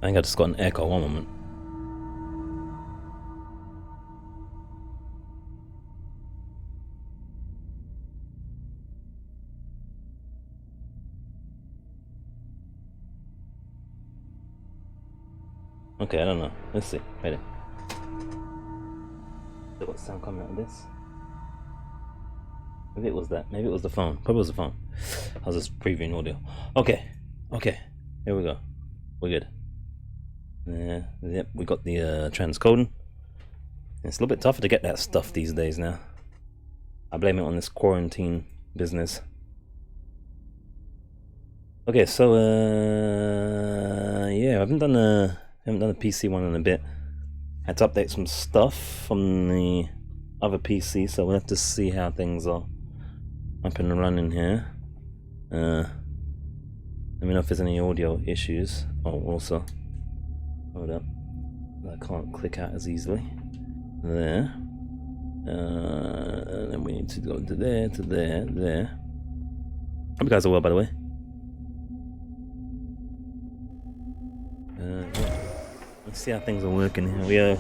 I think I just got an echo. One moment. Okay, I don't know. Let's see. Wait. What sound coming out of this? Maybe it was that. Maybe it was the phone. Probably was the phone. I was just previewing audio. Okay. Okay. Here we go. We're good. Yep. We got the transcoding. It's a little bit tougher to get that stuff these days now. I blame it on this quarantine business. Okay, so yeah, I haven't done a PC one in a bit. Had to update some stuff from the other PC, so we'll have to see how things are up and running here. Let me know if there's any audio issues. Oh, also, hold up, I can't click out as easily. There. And then we need to go to there, to there, there. Hope you guys are well, by the way. Let's see how things are working here. We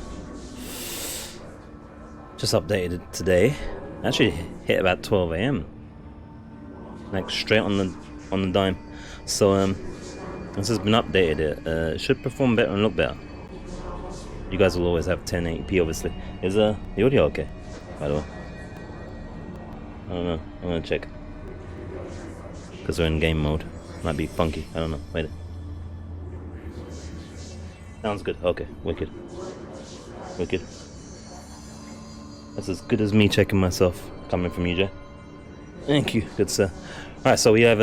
just updated it today. Actually hit about 12 AM. Like straight on the dime. So this has been updated. It should perform better and look better. You guys will always have 1080p, obviously. Is the audio okay? By the way, I don't know. I'm gonna check because we're in game mode. Might be funky. I don't know. Wait. Sounds good. Okay, wicked. Wicked. That's as good as me checking myself. Coming from you, Jay. Thank you, good sir. Alright, so we have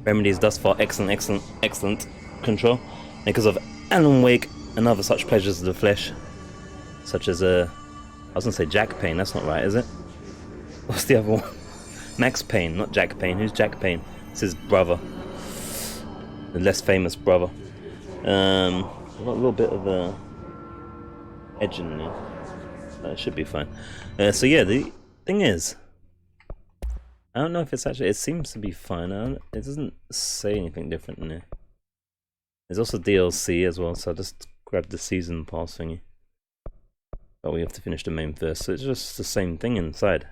remedies thus far. Excellent control. Because of Alan Wake and other such pleasures of the flesh. Such as, I was gonna say Jack Payne. That's not right, is it? What's the other one? Max Payne, not Jack Payne. Who's Jack Payne? It's his brother. The less famous brother. Got a little bit of edge in there. It should be fine. So yeah, the thing is, I don't know if it's actually. It seems to be fine. It doesn't say anything different in there. There's also DLC as well, so I just grabbed the season pass thingy. But we have to finish the main first, so it's just the same thing inside.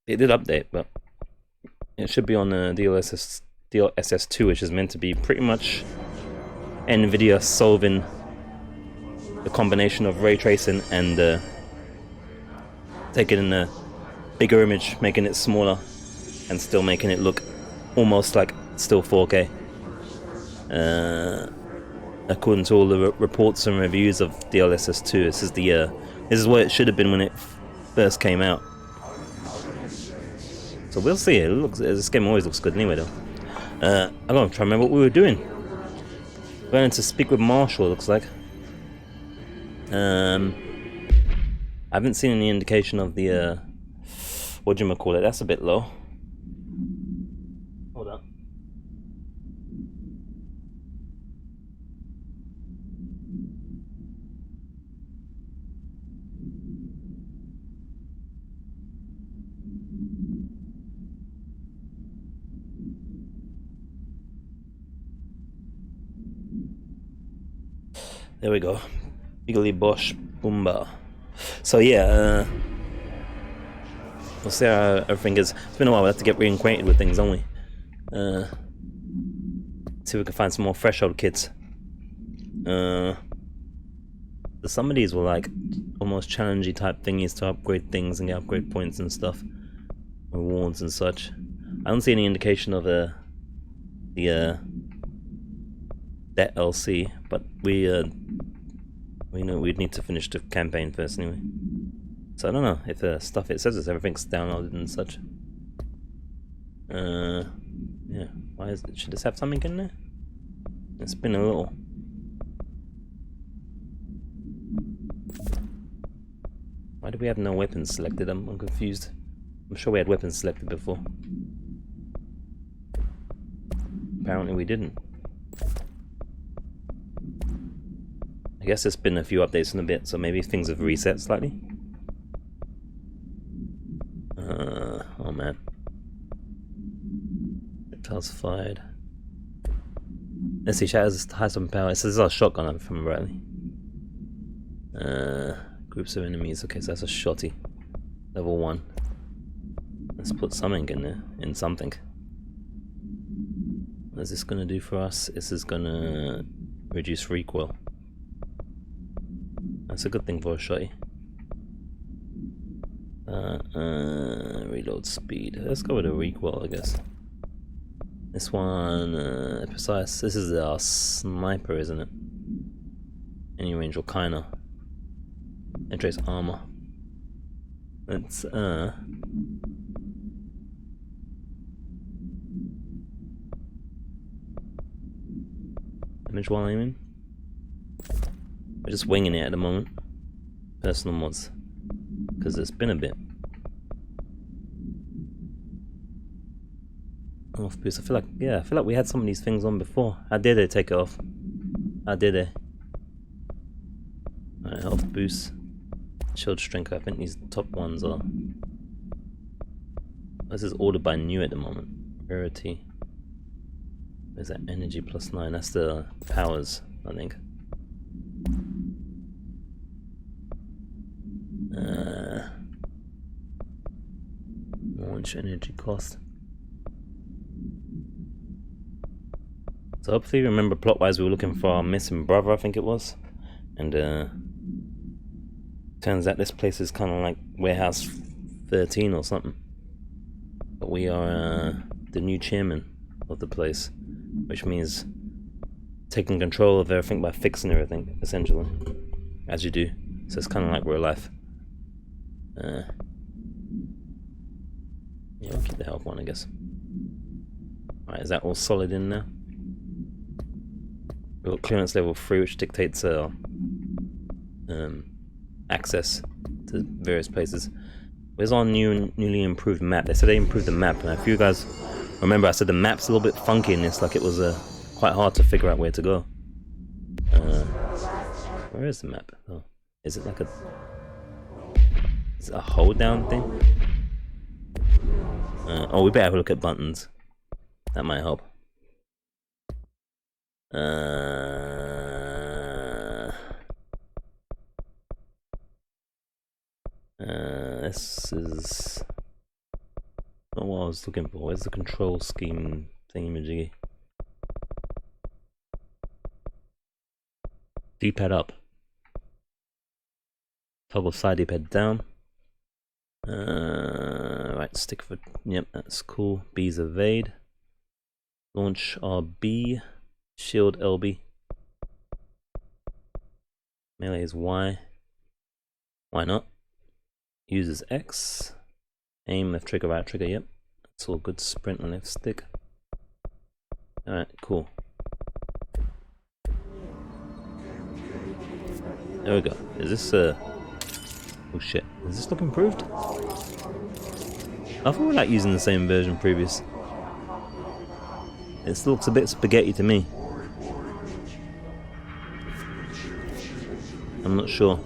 It did update, but it should be on DLSS 2, which is meant to be pretty much NVIDIA solving the combination of ray tracing and taking in a bigger image, making it smaller, and still making it look almost like still 4K. According to all the reports and reviews of DLSS 2, this is what it should have been when it first came out. So we'll see. This game always looks good anyway, though. I'm gonna try to remember what we were doing. We're going to speak with Marshall, it looks like. I haven't seen any indication of the whatchamacallit. That's a bit low. Hold up. There we go. Biggly Bosh Boomba. So yeah, we'll see how everything is. It's been a while. We have to get reacquainted with things, don't we? See if we can find some more threshold kits. Some of these were like almost challenging type thingies to upgrade things and get upgrade points and stuff, rewards and such. I don't see any indication of the DLC, but we know we'd need to finish the campaign first anyway. So I don't know if the stuff it says everything's downloaded and such. Yeah. Why is it? Should this have something in there? It's been a little. Why do we have no weapons selected? I'm confused. I'm sure we had weapons selected before. Apparently we didn't. I guess there's been a few updates in a bit, so maybe things have reset slightly. Oh man. Reptiles fired. Let's see, shatters has some power. It says it's a shotgun, if I remember rightly. Groups of enemies. Okay, so that's a shotty. Level 1. Let's put something in there. In something. What is this gonna do for us? This is gonna reduce recoil. That's a good thing for a shotty. Reload speed. Let's go with a recoil, I guess. This one, precise. This is our sniper, isn't it? Any range or kinda. Penetrates armor. Let's damage while aiming. We're just winging it at the moment. Personal mods, because it's been a bit. Off boost. I feel like we had some of these things on before. How dare they take it off? How dare they? Alright, health boost. Shield strength. I think these top ones are. This is ordered by new at the moment. Rarity. Where's that? Energy +9. That's the powers, I think. Launch energy cost. So hopefully, remember plot-wise, we were looking for our missing brother, I think it was, and turns out this place is kind of like Warehouse 13 or something. But we are the new chairman of the place, which means taking control of everything by fixing everything, essentially, as you do. So it's kind of like real life. Yeah, we'll keep the health one, I guess. Alright, is that all solid in now? We've got clearance level 3, which dictates access to various places. Where's our newly improved map? They said they improved the map, and if you guys remember, I said the map's a little bit funky in this, like it was quite hard to figure out where to go. Where is the map? Oh, is it like a hold down thing? Oh, we better have a look at buttons. That might help. This is not what I was looking for. Where's the control scheme thingamajiggy? D-pad up. Toggle side D-pad down. Right, stick for. Yep, that's cool. B's evade. Launch RB. Shield LB. Melee is Y. Why not? Uses X. Aim left trigger, right trigger, yep. It's all good. Sprint on left stick. Alright, cool. There we go. Is this oh shit. Does this look improved? I thought we were like using the same version previous. It looks a bit spaghetti to me. I'm not sure.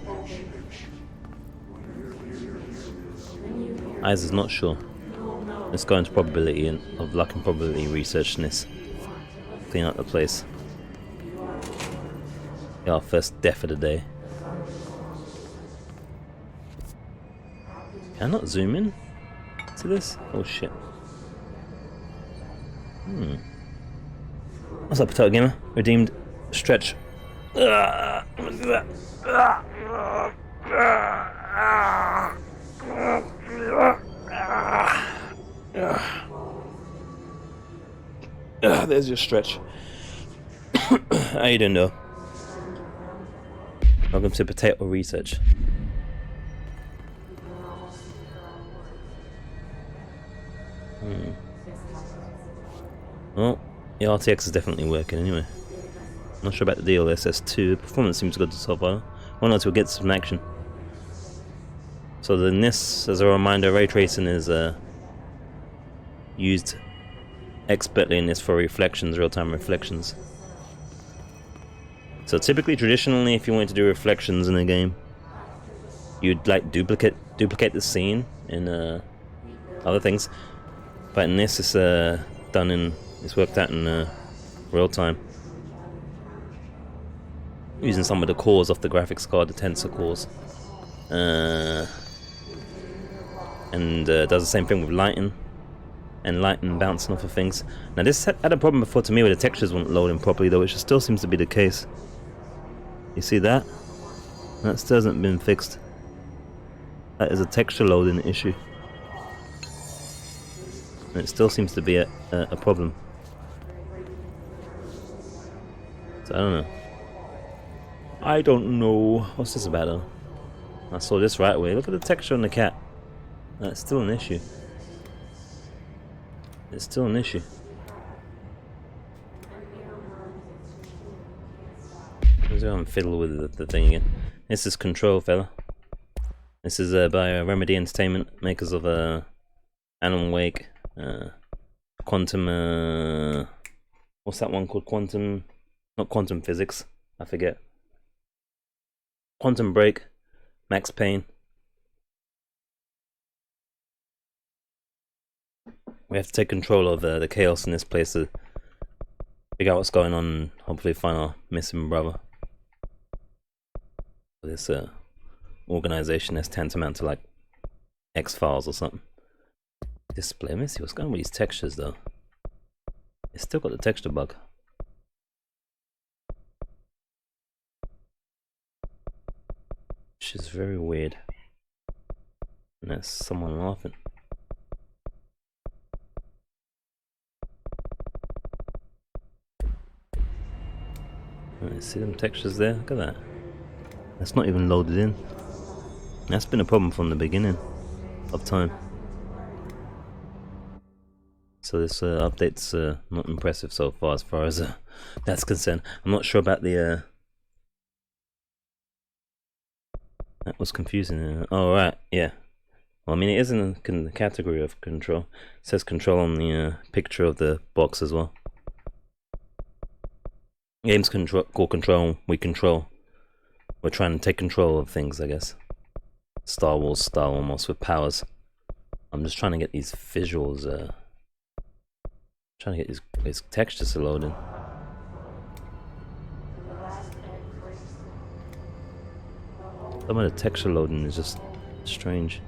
Eyes is not sure. Let's go into probability and of luck and probability research this. Clean up the place. Yeah, our first death of the day. Can I not zoom in to this? Oh shit. What's up, Potato Gamer? Redeemed stretch. There's your stretch. How you doing, though? Welcome to Potato Research. Well, the RTX is definitely working anyway. Not sure about the DLSS 2. The performance seems good so far. One or two will get some action. So the NIS, as a reminder, ray tracing is used expertly in this for reflections, real-time reflections. So typically, traditionally, if you wanted to do reflections in a game, you'd like duplicate the scene in other things. But in this, it's worked out in real time. using some of the cores off the graphics card, the tensor cores. And does the same thing with lighting. And lighting bouncing off of things. Now this had a problem before to me where the textures weren't loading properly though, which still seems to be the case. You see that? That still hasn't been fixed. That is a texture loading issue. And it still seems to be a problem. So I don't know. I don't know. What's this about though? I saw this right away. Look at the texture on the cat. That's still an issue. It's still an issue. Let's go and fiddle with the thing again. This is Control, fella. This is by Remedy Entertainment, makers of Alan Wake, Quantum. What's that one called? Quantum. Not Quantum Physics. I forget. Quantum Break, Max Payne. We have to take control of the chaos in this place to figure out what's going on and hopefully find our missing brother. This organization that's tantamount to like X-Files or something. Display, let me see what's going on with these textures though. It's still got the texture bug. Which is very weird. And that's someone laughing. See them textures there? Look at that. That's not even loaded in. That's been a problem from the beginning of time. So this update's not impressive so far as that's concerned. I'm not sure about the that was confusing. Oh right, yeah. Well, I mean it is in the category of control. It says control on the picture of the box as well. Games called Control, we control. We're trying to take control of things, I guess. Star Wars style almost, with powers. I'm just trying to get these visuals, trying to get these textures to load in. Some of the texture loading is just strange.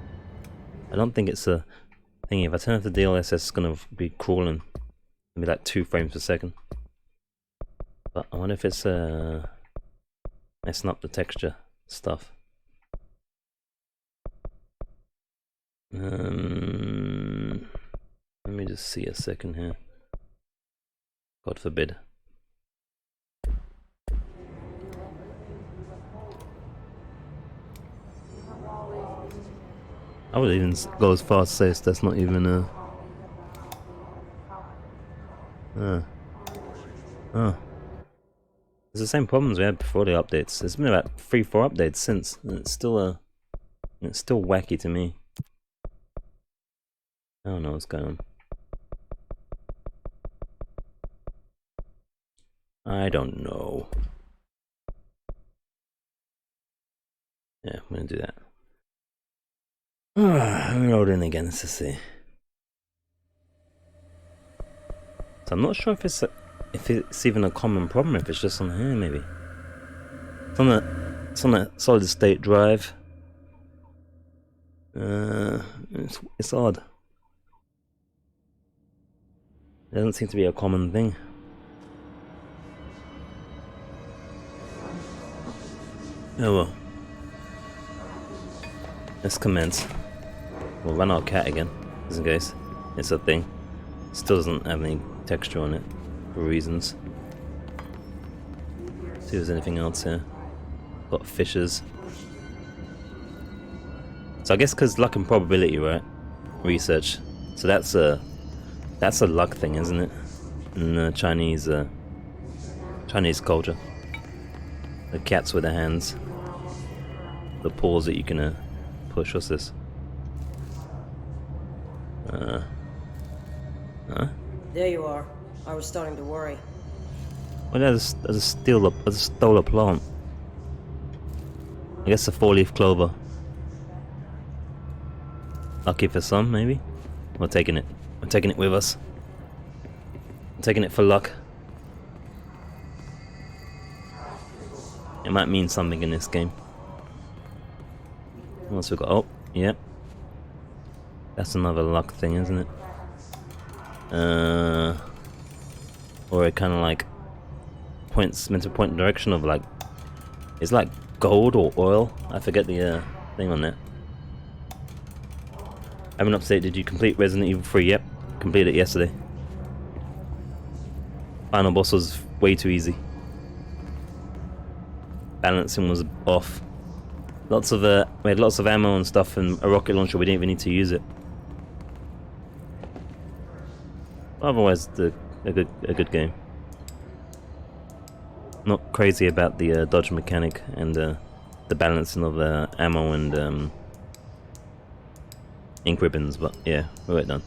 I don't think it's a thing. If I turn off the DLSS, it's gonna be crawling. It'll be like 2 frames per second. But I wonder if it's messing up the texture stuff. Let me just see a second here. God forbid. I would even go as far as to say that's not even It's the same problems we had before the updates. There's been about 3-4 updates since, and it's still wacky to me. I don't know what's going on. I don't know. Yeah, I'm gonna do that. I'm loading again to see. So I'm not sure if it's even a common problem, if it's just on here maybe. It's on that solid state drive. It's odd. It doesn't seem to be a common thing. Oh well. Let's commence. We'll run our cat again, just in case it's a thing. Still doesn't have any texture on it, for reasons. See if there's anything else here. Got fishes. So I guess because luck and probability, right? Research. So that's a luck thing, isn't it? In Chinese culture. The cats with the hands. The paws that you can push. What's this? There you are. I was starting to worry. Well, I just stole a plant. I guess a 4-leaf clover. Lucky for some, maybe. We're taking it. We're taking it with us. I'm taking it for luck. It might mean something in this game. What else we got? Oh, yeah. That's another luck thing, isn't it? Or it kind of like points, meant to point in the direction of like, it's like gold or oil. I forget the thing on that. I haven't updated. Did you complete Resident Evil 3? Yep, completed it yesterday. Final boss was way too easy. Balancing was off. Lots of we had lots of ammo and stuff, and a rocket launcher. We didn't even need to use it. Otherwise, a good game. Not crazy about the dodge mechanic and the balancing of ammo and ink ribbons, but yeah, we're done.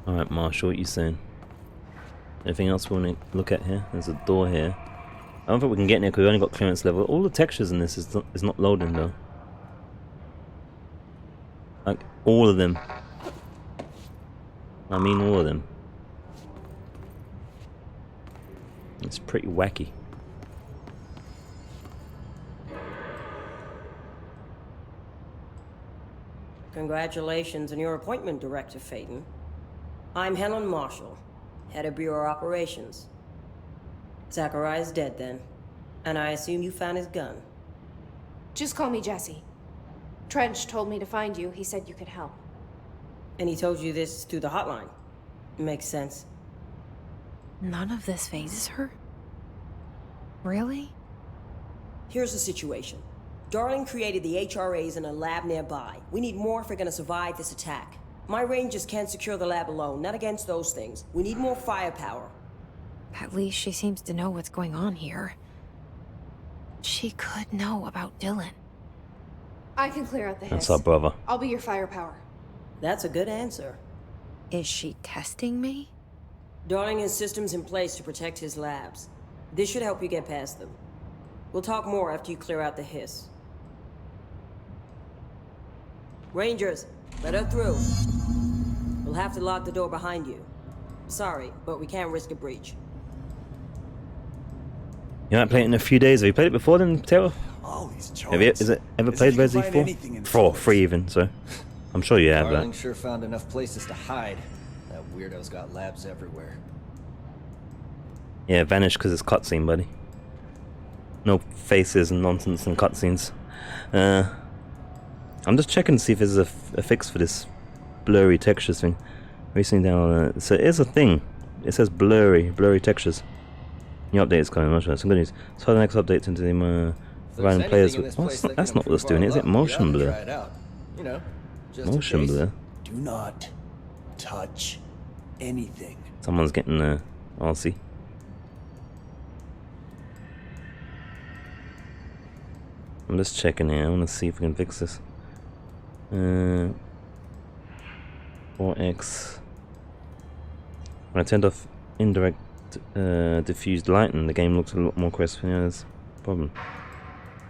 Alright, Marshall, what you saying? Anything else we want to look at here? There's a door here. I don't think we can get in here because we only got clearance level. All the textures in this is not loading though. Like, all of them. I mean all of them. It's pretty wacky. Congratulations on your appointment, Director Faden. I'm Helen Marshall, head of Bureau Operations. Zachariah's dead then, and I assume you found his gun. Just call me Jesse. Trench told me to find you. He said you could help. And he told you this through the hotline. Makes sense. None of this phases her? Really? Here's the situation. Darling created the HRAs in a lab nearby. We need more if we're gonna survive this attack. My rangers can't secure the lab alone, not against those things. We need more firepower. At least she seems to know what's going on here. She could know about Dylan. I can clear out the hiss. That's our brother. I'll be your firepower. That's a good answer. Is she testing me? Darling has systems in place to protect his labs. This should help you get past them. We'll talk more after you clear out the hiss. Rangers, let her through. We'll have to lock the door behind you. Sorry, but we can't risk a breach. You might play it in a few days. Have you played it before then, Taylor? All these Have you? Is it ever played Resident Evil 4? 3 even, so I'm sure you have Darling that. sure found enough places to hide. That weirdo's got labs everywhere. Yeah, vanish because it's cutscene, buddy. No faces and nonsense and cutscenes. I'm just checking to see if there's a fix for this blurry textures thing. Racing down. So it's a thing. It says blurry textures. New update is coming. Much better. Some good news. So the next update into the providing players with. That's not what it's doing, is it? Motion blur. You know, Motion blur. Do not touch anything. Someone's getting RC. I'm just checking here. I want to see if we can fix this. 4x. When I turned off indirect diffused lighting, the game looks a lot more crisp. Yeah, there's a problem.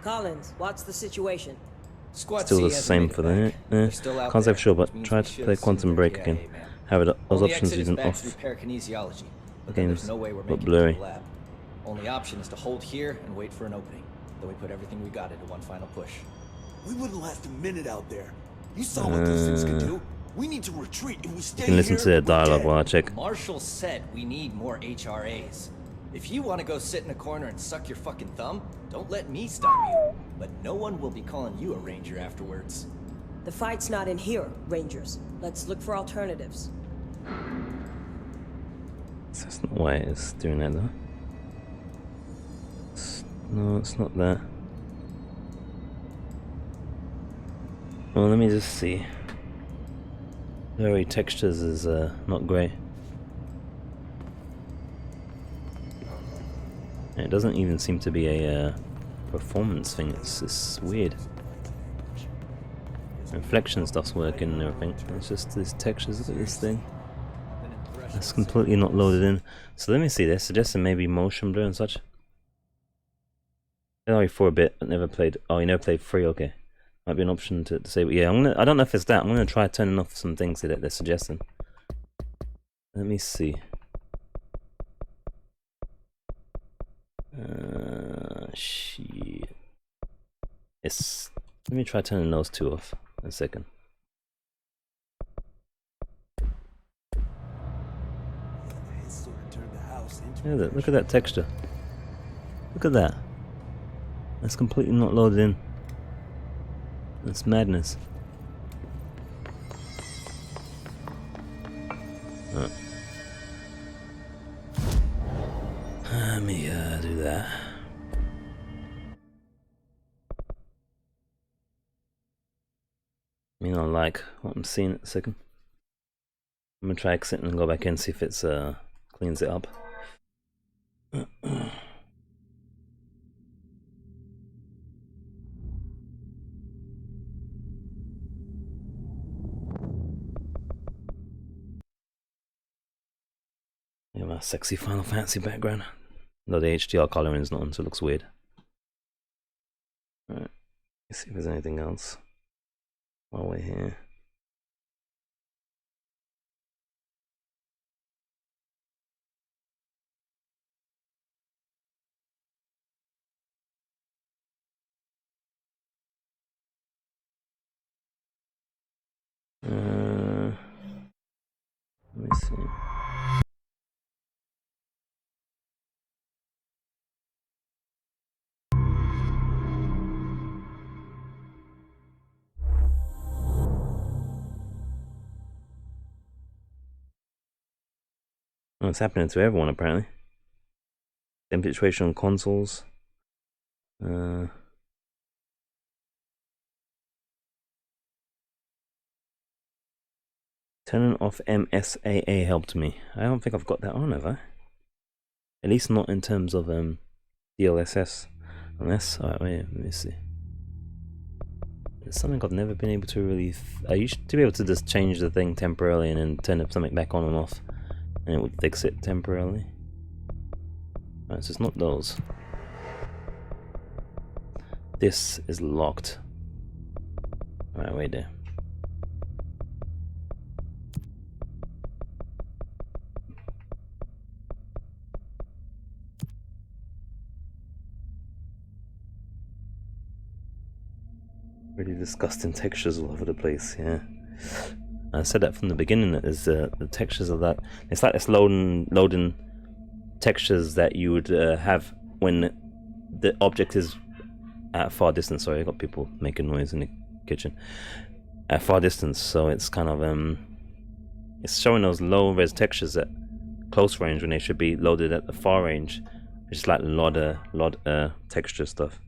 Collins, what's the situation? Still the same for that. Can't say for sure, but try to play Quantum Break again. However, those options using off games look blurry. Only option is to hold here and wait for an opening. Then we put everything we got into one final push. We wouldn't last a minute out there. You saw what those things could do. We need to retreat and we stay You can listen to their dialogue while I check. Marshall said we need more HRAs. If you want to go sit in a corner and suck your fucking thumb, don't let me stop you. But no one will be calling you a ranger afterwards. The fight's not in here, Rangers. Let's look for alternatives. That's not why it's doing that though. No, it's not that. Well, let me just see. Blurry textures is not great. And it doesn't even seem to be a performance thing. It's weird. Reflection stuff's working and everything. It's just these textures. Look at this thing. That's completely not loaded in. So let me see. They're suggesting maybe motion blur and such. Only 4 a bit, but never played. Oh, you never played 3. Okay, might be an option to say. But yeah, I don't know if it's that. I'm gonna try turning off some things that they're suggesting. Let me see. Shit. It's. Let me try turning those two off in a second. Look at that texture. Look at that. That's completely not loaded in. That's madness. Let me do that. I don't like what I'm seeing at a second. I'm gonna try exit and go back in, see if it's cleans it up. Yeah, my sexy Final Fantasy background. No, the HDR coloring is not on, so it looks weird. Alright, let's see if there's anything else while we're here. Let me see. Oh, it's happening to everyone apparently. Temperature situation on consoles. Turning off MSAA helped me. I don't think I've got that on, have I? At least not in terms of DLSS. Unless, alright, wait, let me see. It's something I've never been able to really. I used to be able to just change the thing temporarily and then turn something back on and off, and it would fix it temporarily. Alright, so it's not those. This is locked. Alright, wait there. Really disgusting textures all over the place, yeah. I said that from the beginning, that is the textures of that. It's like this loading textures that you would have when the object is at a far distance. Sorry, I got people making noise in the kitchen. At far distance, so it's kind of it's showing those low res textures at close range when they should be loaded at the far range. It's like a lot of texture stuff,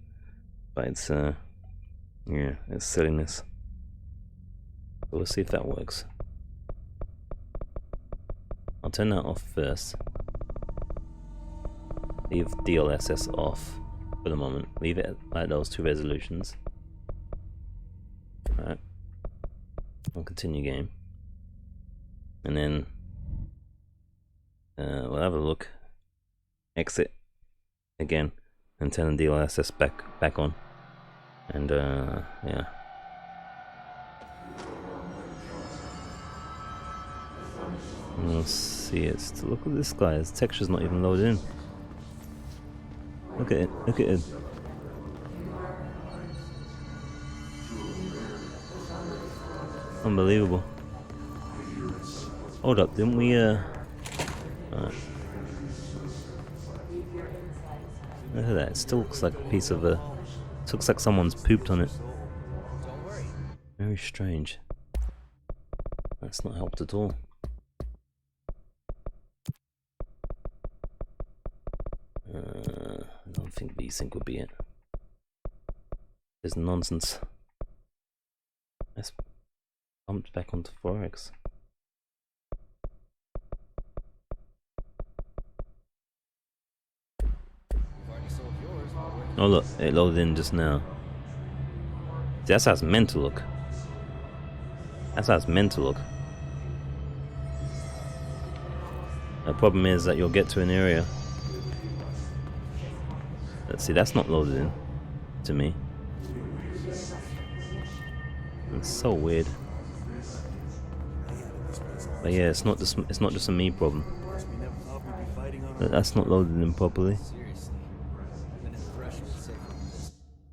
but it's yeah, it's silliness. But we'll see if that works. I'll turn that off first. Leave DLSS off for the moment. Leave it like those two resolutions. Alright. I'll continue game. And then we'll have a look. Exit again and turn the DLSS back on. And yeah. We'll see it. Look at this guy, his texture's not even loaded in. Look at it, look at it. Unbelievable. Hold up, didn't we Look at that, it still looks like a piece of it looks like someone's pooped on it. Very strange. That's not helped at all. I don't think VSync would be it. There's nonsense. Let's pump back onto 4X. Oh look, it loaded in just now. See, that's how it's meant to look. That's how it's meant to look. The problem is that you'll get to an area. Let's see, that's not loaded in to me. It's so weird. But yeah, it's not just a me problem. That's not loaded in properly.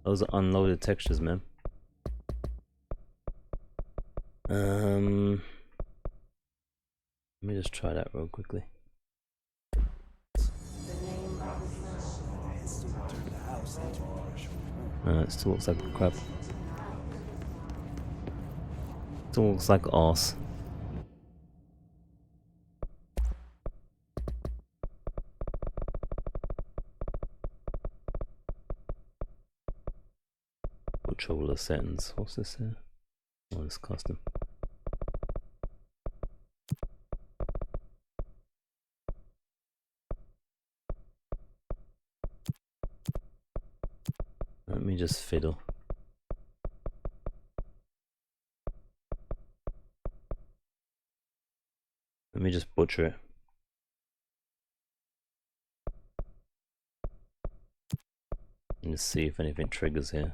Those are unloaded textures, man. Let me just try that real quickly. It still looks like crap. Still looks like arse. Controller settings. What's this here? Oh, it's custom. Let me just fiddle. Let me just butcher it. And just see if anything triggers here.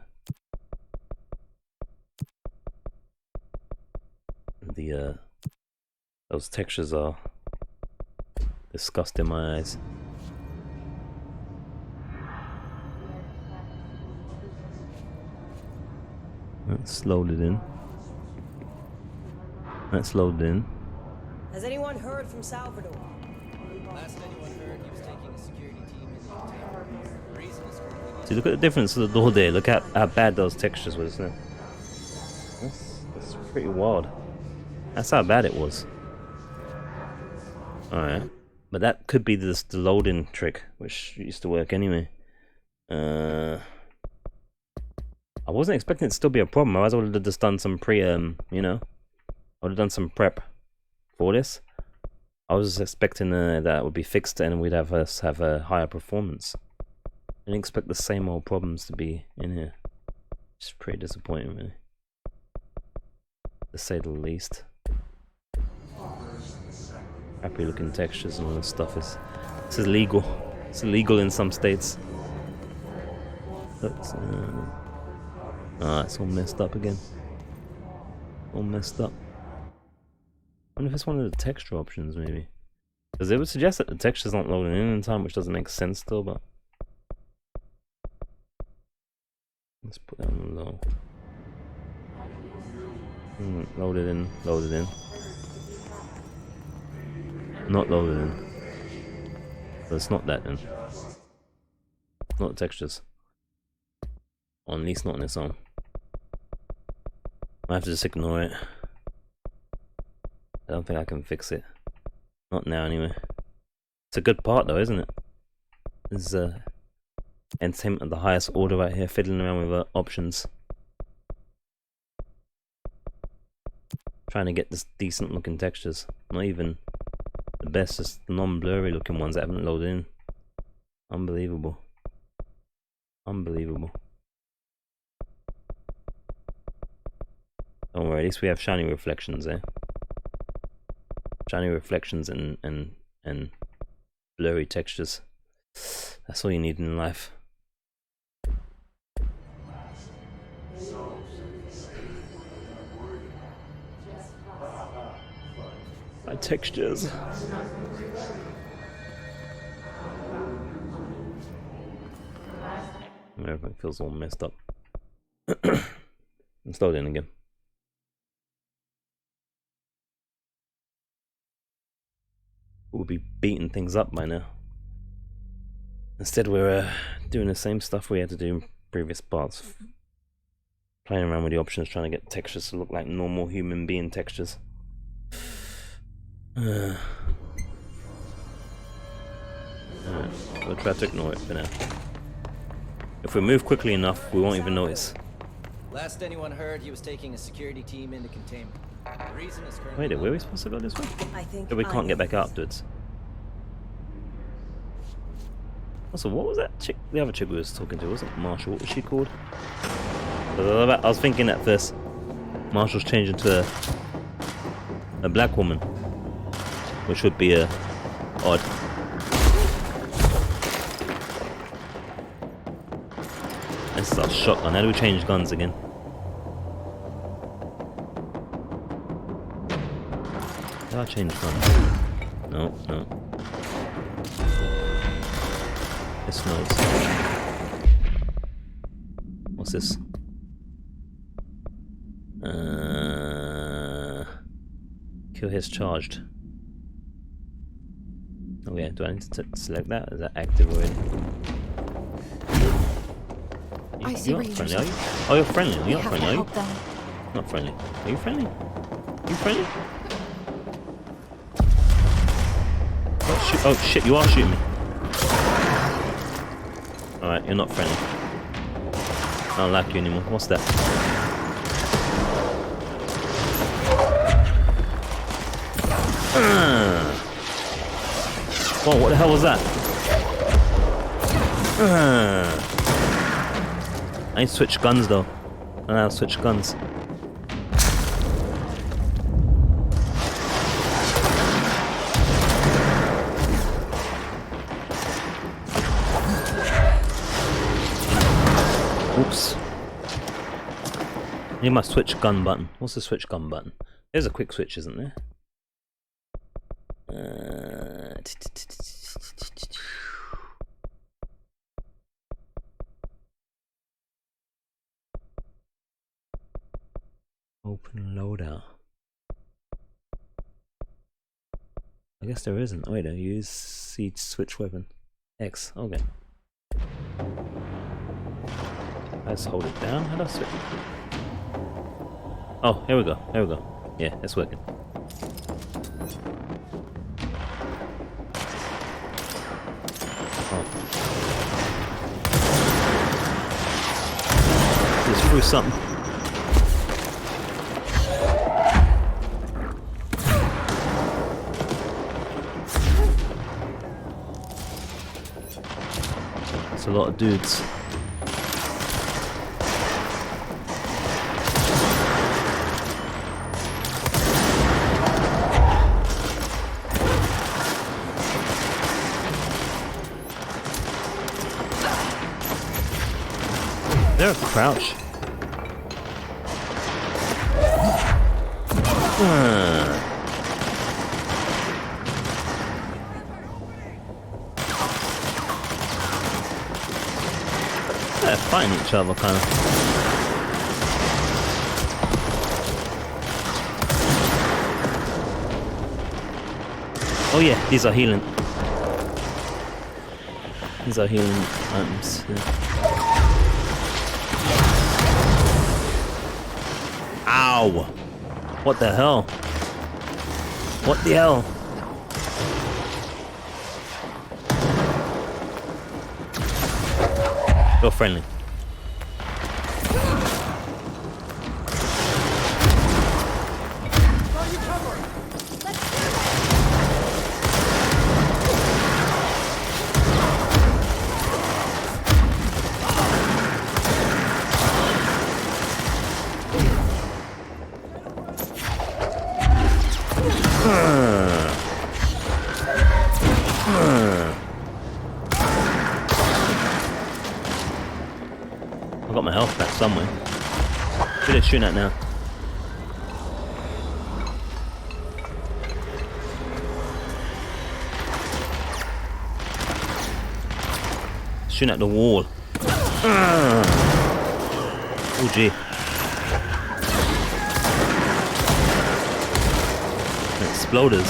Those textures are disgusting in my eyes. That's loaded in. That's loaded in. Has anyone heard from Salvador? Last anyone heard, he was taking a security team in the container. The reason is currently... See, look at the difference of the door there. Look at how bad those textures were, isn't it? That's pretty wild. That's how bad it was. Alright. But that could be the loading trick, which used to work anyway. I wasn't expecting it to still be a problem. I would have just done some you know, I would have done some prep for this. I was expecting that it would be fixed and we'd have a higher performance. I didn't expect the same old problems to be in here. It's pretty disappointing, really, to say the least. Happy looking textures and all this stuff is illegal. It's illegal in some states. But, it's all messed up again. All messed up. I wonder if it's one of the texture options, maybe. Because it would suggest that the textures aren't loading in time, which doesn't make sense still, but... Let's put that on low. Loaded in, loaded in. Not loaded in. So it's not that then. Not the textures. Or at least not on its own. I have to just ignore it. I don't think I can fix it. Not now anyway. It's a good part though, isn't it? This is entertainment of the highest order right here, fiddling around with options. Trying to get this decent looking textures. Not even the best, just non-blurry looking ones that haven't loaded in. Unbelievable. Unbelievable. Don't worry, at least we have shiny reflections there. Shiny reflections and blurry textures. That's all you need in life. My textures. Everything feels all messed up. Let's load in again. We'll be beating things up by now. Instead we're doing the same stuff we had to do in previous parts. Playing around with the options, trying to get textures to look like normal human being textures. Alright, we'll try to ignore it for now. If we move quickly enough, we won't even notice. Last anyone heard, he was taking a security team into containment. The reason is currently... Wait, were we supposed to go this way? I think We can't get back afterwards. Also, what was that chick? The other chick we was talking to, wasn't Marshall? What was she called? I was thinking at first Marshall's changed into a black woman, which would be odd. This is our shotgun. How do we change guns again? Did I change guns? No, no. This knows. What's this? Kill his charged. Oh yeah, do I need to select that? Is that active already? I see You're where not you friendly, are you? just- Oh, you're friendly. We You're not have to friendly, are you? help them. Not friendly. Are you friendly? You friendly? Oh shit, you are shooting me. Alright, you're not friendly. I don't like you anymore. What's that? Whoa, what the hell was that? I need to switch guns though. I know how to switch guns. Oops. Need my switch gun button. What's the switch gun button? There's a quick switch, isn't there? Open loadout. I guess there isn't. Wait, I use C to switch weapon. X. Okay. Let's hold it down. How do I switch? Oh, here we go. Here we go. Yeah, it's working. Oh. Just threw something. It's a lot of dudes. Is there a crouch? They're fighting each other, kind of. Oh yeah, these are healing. These are healing items. Yeah. Ow! What the hell? What the hell? Go friendly. I got my health back somewhere. Who are they shooting at now? Shooting at the wall. Oh gee. Exploders.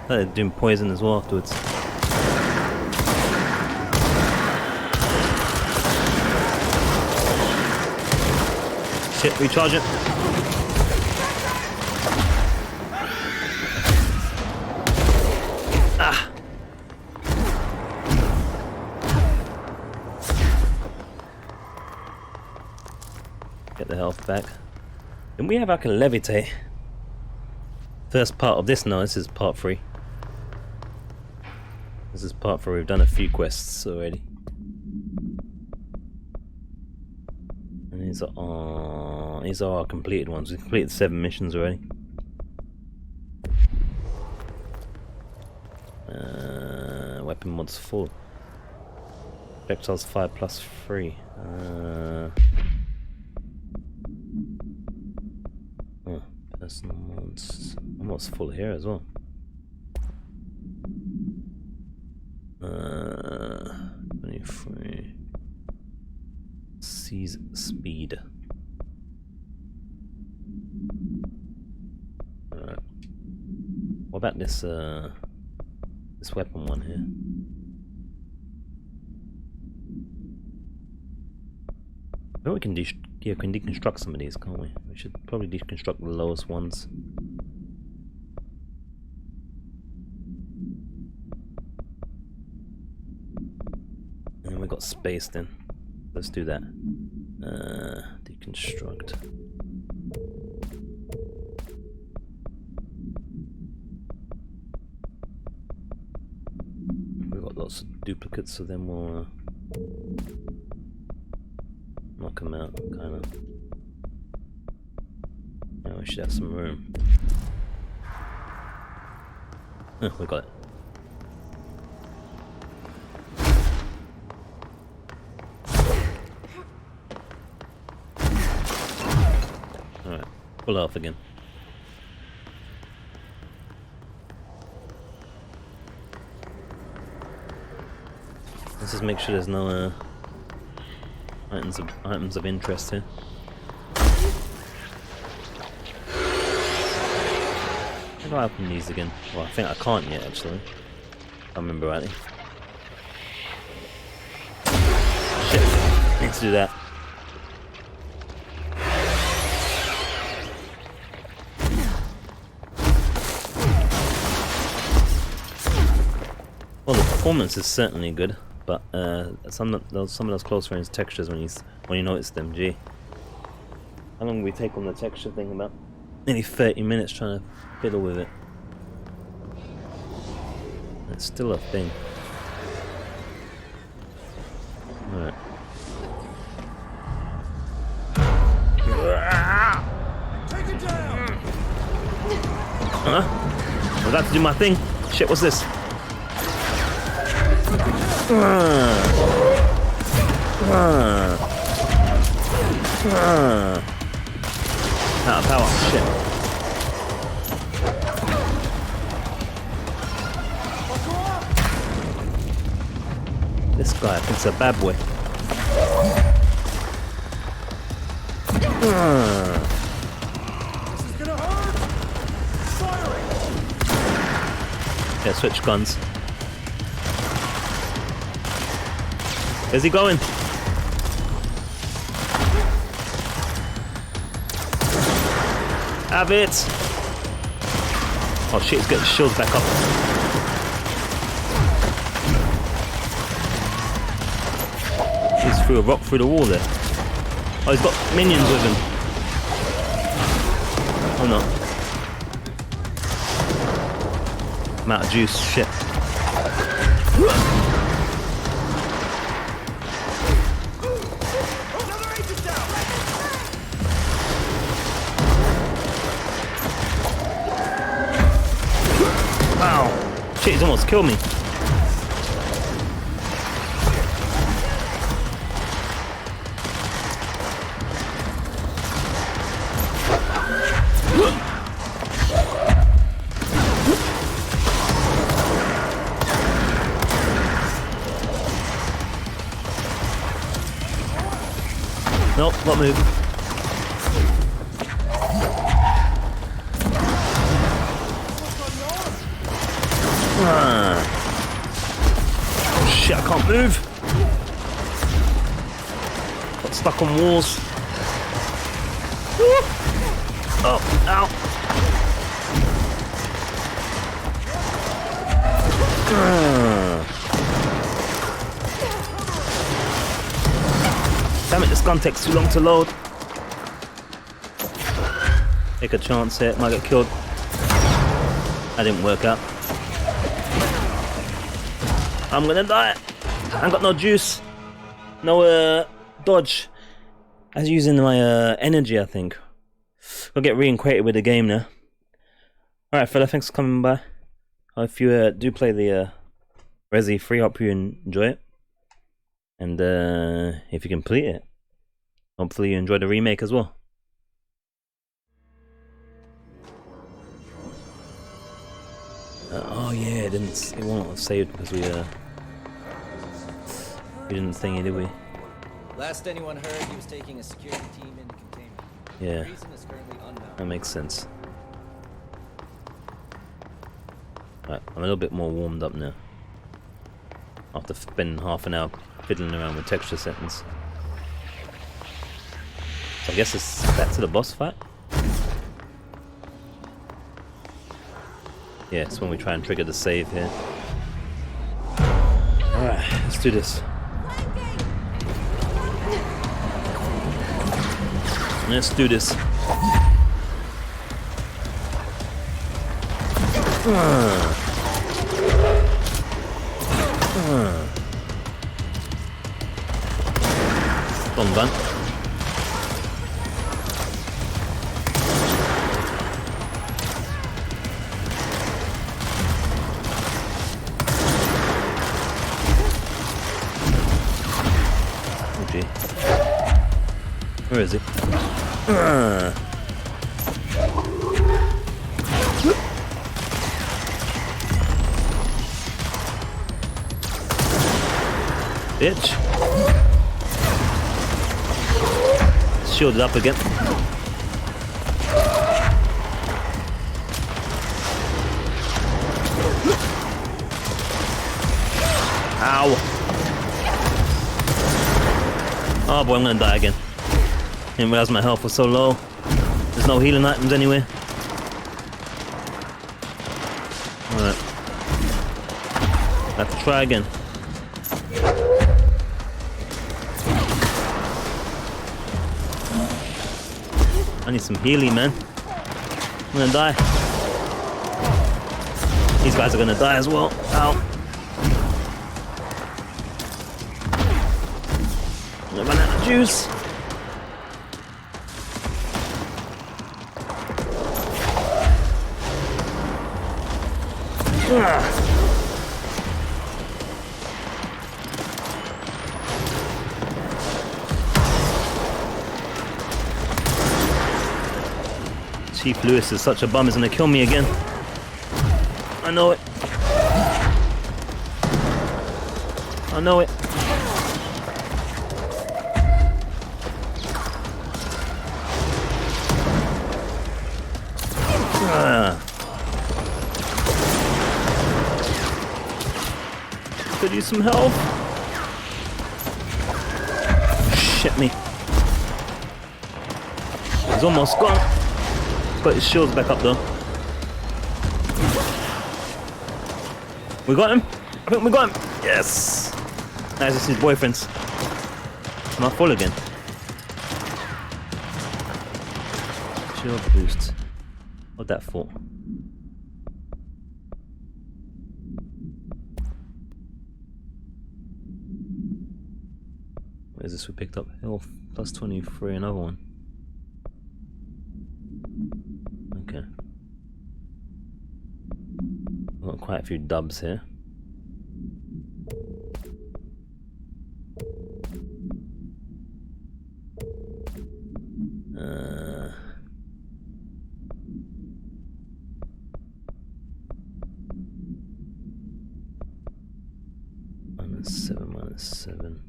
They're doing poison as well afterwards. Shit, recharge it. Ah! Get the health back. Then we have like a levitate. First part of this, no, this is part 3. This is part 3, we've done a few quests already. And these are our completed ones. We've completed 7 missions already. Weapon mods full. Projectiles 5 plus 3. Personal mods. What's full here as well? 23. Seize speed. Alright. What about this this weapon one here? I think we can we can deconstruct some of these, can't we? We should probably deconstruct the lowest ones. And we got space then. Let's do that. Deconstruct. We've got lots of duplicates, so then we'll knock them out, kind of. Yeah, we should have some room. Oh, we got it. Alright, pull off again. Let's just make sure there's no items of interest here. How do I open these again? Well, I think I can't yet, actually. If I remember rightly. Shit, need to do that. Well, the performance is certainly good, but some of those close range textures when you notice them, gee. How long do we take on the texture thing? About nearly 30 minutes trying to fiddle with it. It's still a thing. Alright. Take it down. Huh? I got to do my thing. Shit, what's this? Out of power. Shit. This guy, I think it's a bad boy. This is gonna hurt. Firing. Yeah, switch guns. Where's he going? Have it! Oh shit, he's getting shields back up. He's threw a rock through the wall there. Oh, he's got minions with him. Oh no. I'm out of juice, shit. Wow. Shit, he's almost killed me. Nope, not move. Oh shit, I can't move. Got stuck on walls. Oh, ow. Damn it, this gun takes too long to load. Take a chance here, might get killed. That didn't work out. I'm gonna die. I ain't got no juice. No dodge. I was using my energy, I think. I'll get reincarnated with the game now. Alright fella, thanks for coming by. If you do play the Resi 3, hope you enjoy it. And if you complete it, hopefully you enjoy the remake as well. Oh yeah, it won't have saved because we didn't think it, did we? Last anyone heard, he was taking a security team into containment. Yeah. The reason is currently unknown. That makes sense. Right, I'm a little bit more warmed up now. After spending half an hour fiddling around with texture settings. So I guess it's back to the boss fight? Yeah, it's when we try and trigger the save here. Alright, let's do this. Let's do this. Long gun. Oh gee. Where is he? Bitch. Shielded up again. Ow. Oh boy, I'm gonna die again. Didn't realize my health was so low. There's no healing items anywhere. Alright. Have to try again. I need some healing, man. I'm gonna die. These guys are gonna die as well. Ow. I'm gonna run out of juice. Chief Lewis is such a bum, he's gonna kill me again. I know it. I know it. Could use some help. Shit me. He's almost gone. Put his shields back up though. We got him? I think we got him. Yes. Nice, it's his boyfriend's. Not full again. Shield boost. What's that for? What is this we picked up? Health plus 23, another one. Okay. Got quite a few dubs here. -7.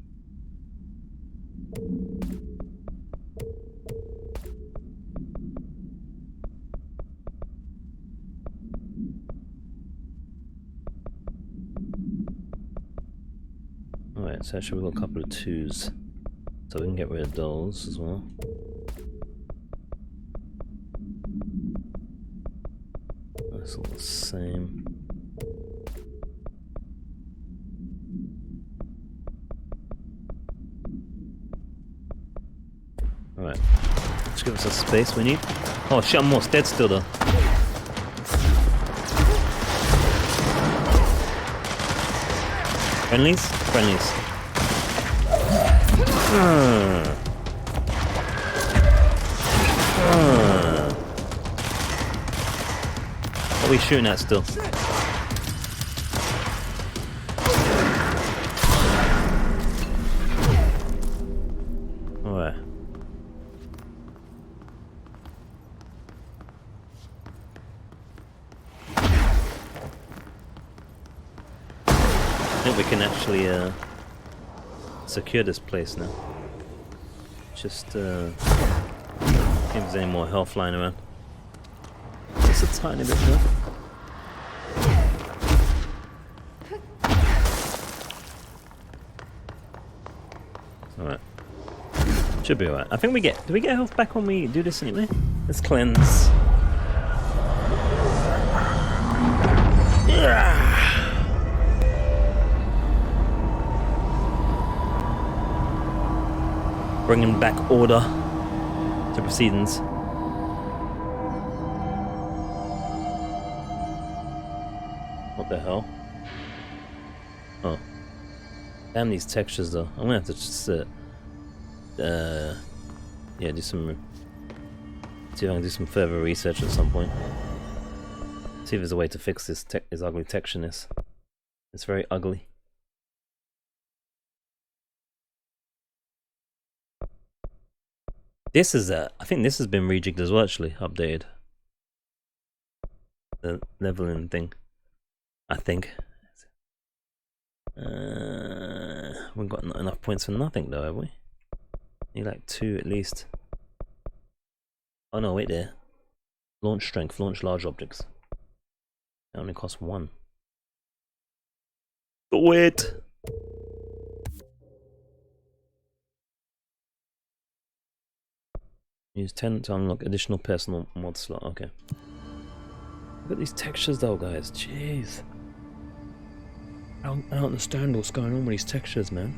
Alright, so actually we've got a couple of 2s. So we can get rid of those as well. That's all the same. Alright, let's give us the space we need. Oh shit, I'm almost dead still though. Friendlies? Friendlies. What are we shooting at still? Alright. I think we can actually secure this place now. Just see if there's any more health lying around. Just a tiny bit more. Alright. Should be alright. I think we get... Do we get health back when we do this anyway? Let's cleanse. Bringing back order to proceedings. What the hell? Oh. Damn these textures though. I'm gonna have to just yeah, do some... See if I can do some further research at some point. See if there's a way to fix this ugly textureness. It's very ugly. This is I think this has been rejigged as well, actually, updated. The leveling thing, I think. We've got not enough points for nothing though, have we? Need like 2 at least. Oh no, wait there. Launch strength, launch large objects. It only costs 1. But wait! Use 10 to unlock additional personal mod slot. Okay. Look at these textures though, guys. Jeez. I don't understand what's going on with these textures, man.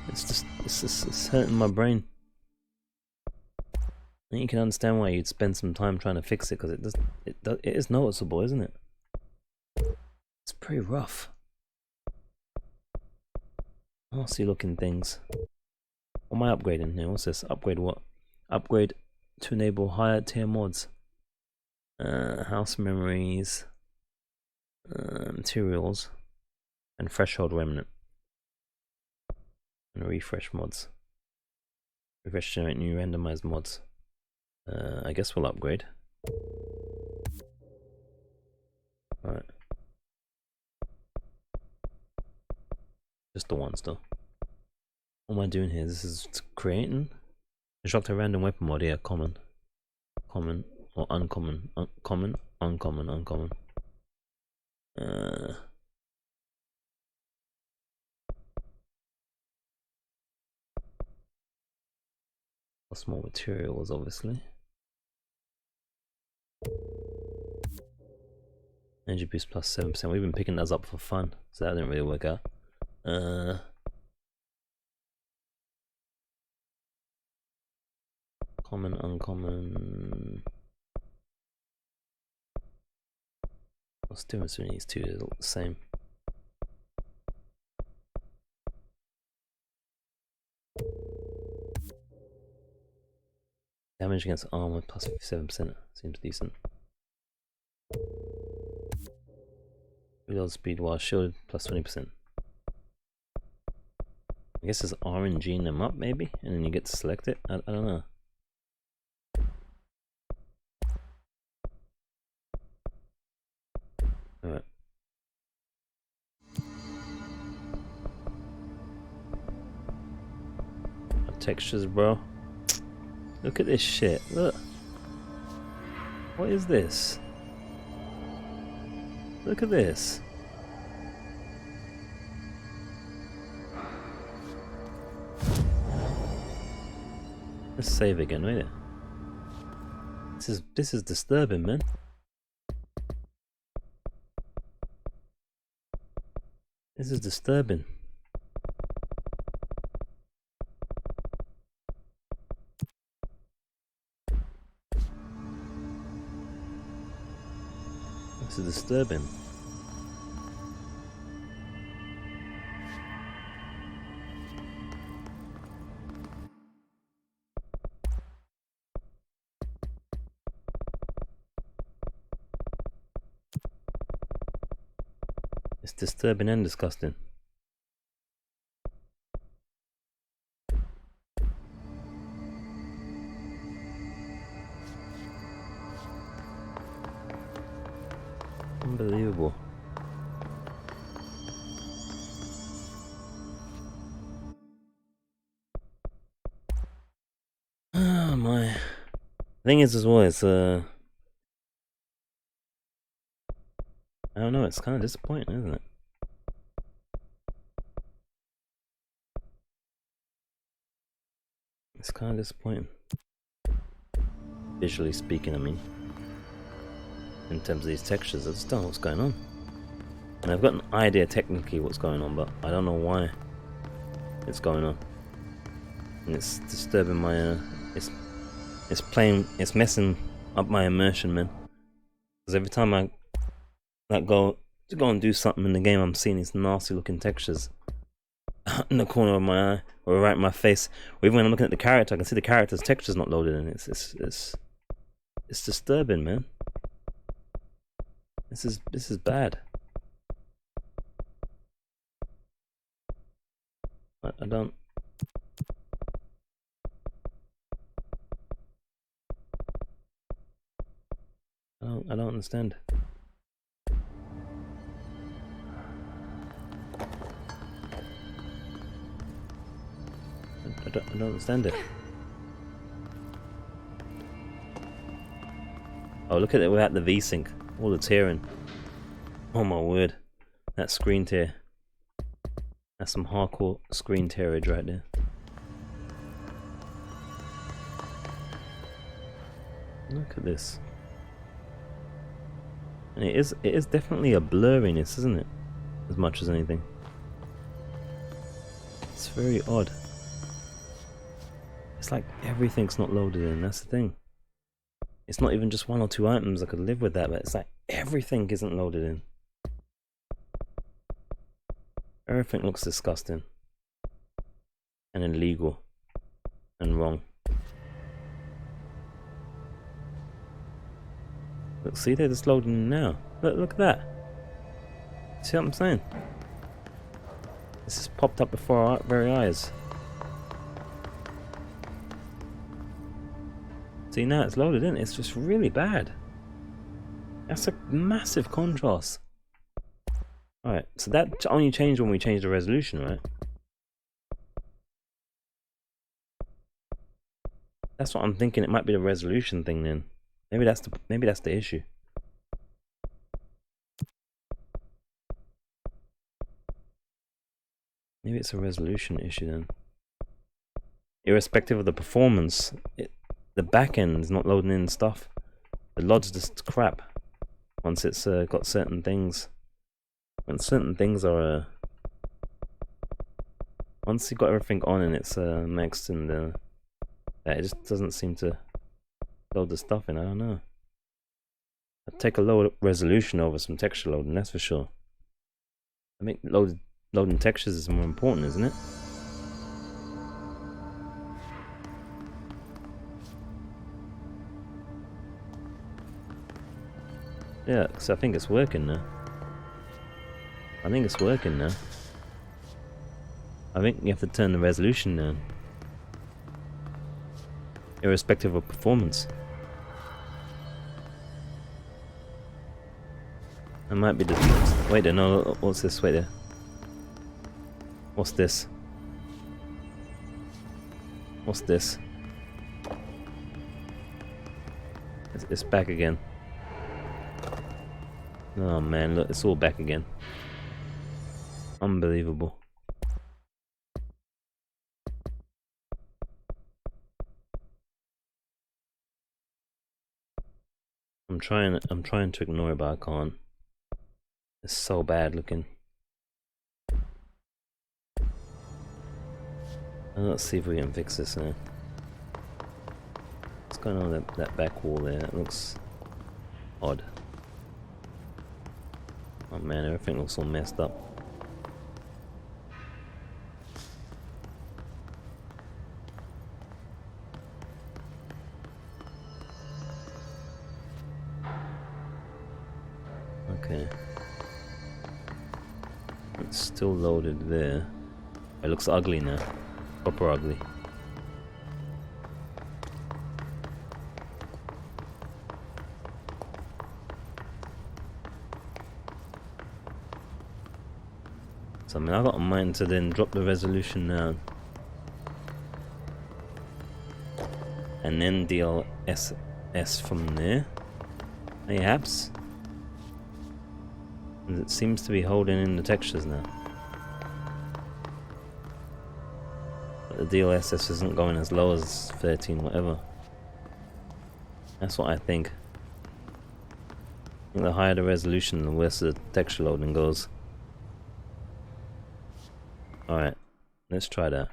It's hurting my brain. I think you can understand why you'd spend some time trying to fix it, because it is noticeable, isn't it? It's pretty rough. Nasty looking things. What am I upgrading here? What's this? Upgrade what? Upgrade to enable higher tier mods. House memories, materials, and threshold remnant. And refresh mods. Refresh generate new randomized mods. I guess we'll upgrade. Alright. Just the one still. What am I doing here? This is creating? Construct a random weapon mod, yeah, common. Common or uncommon. Common, uncommon, uncommon. Plus more materials, obviously. Energy boost plus 7%. We've been picking those up for fun, so that didn't really work out. Common, uncommon. What's the difference between these two? They're the same. Damage against armor plus 57%. Seems decent. Reload speed while shielded plus 20%. I guess there's RNG in them up maybe, and then you get to select it. I don't know. Alright. Textures, bro. Look at this shit. Look. What is this? Look at this. Let's save again, wait it. This is disturbing, man. This is disturbing. This is disturbing. It's disturbing and disgusting. Unbelievable. my thing is as well, it's I don't know, it's kind of disappointing, isn't it? It's kind of disappointing. Visually speaking, I mean. In terms of these textures, I just don't know what's going on. And I've got an idea technically what's going on, but I don't know why it's going on. And it's disturbing my, it's messing up my immersion, man. Because every time I go and do something in the game, I'm seeing these nasty looking textures in the corner of my eye or right in my face. Or even when I'm looking at the character, I can see the character's texture's not loaded in. It's disturbing, man. This is bad. I don't understand. I don't understand it. Oh, look at it without the V-Sync. All the tearing. Oh my word. That screen tear. That's some hardcore screen tearage right there. Look at this. And it is definitely a blurriness, isn't it? As much as anything. It's very odd. It's like everything's not loaded in, that's the thing. It's not even just one or two items, I could live with that, but it's like everything isn't loaded in. Everything looks disgusting. And illegal. And wrong. Look, see, they're just loading in now. Look at that. See what I'm saying? This has popped up before our very eyes. See, now it's loaded in. It's just really bad. That's a massive contrast. Alright, so that only changed when we changed the resolution, right? That's what I'm thinking. It might be the resolution thing then. Maybe that's the issue. Maybe it's a resolution issue then. Irrespective of the performance, the back end is not loading in stuff. The LOD's just crap. Once it's got certain things. When certain things are once you've got everything on and it's mixed and it just doesn't seem to load the stuff in. I don't know. I'd take a lower resolution over some texture loading, that's for sure. I think loading textures is more important, isn't it? Yeah, because I think it's working now. I think it's working now. I think you have to turn the resolution down. Irrespective of performance. It might be the... Wait there, no, what's this? Wait there. What's this? What's this? It's back again. Oh man, look, it's all back again. Unbelievable. I'm trying to ignore it, but I can't. It's so bad looking. Let's see if we can fix this now. What's going on with that back wall there? That looks odd. Oh man, everything looks all messed up. Okay. It's still loaded there. It looks ugly now. Proper ugly. So I mean, I got a mind to then drop the resolution down and then DLSS from there. Mayhaps. And it seems to be holding in the textures now. But the DLSS isn't going as low as 13, whatever. That's what I think. I think the higher the resolution, the worse the texture loading goes. Alright, let's try that.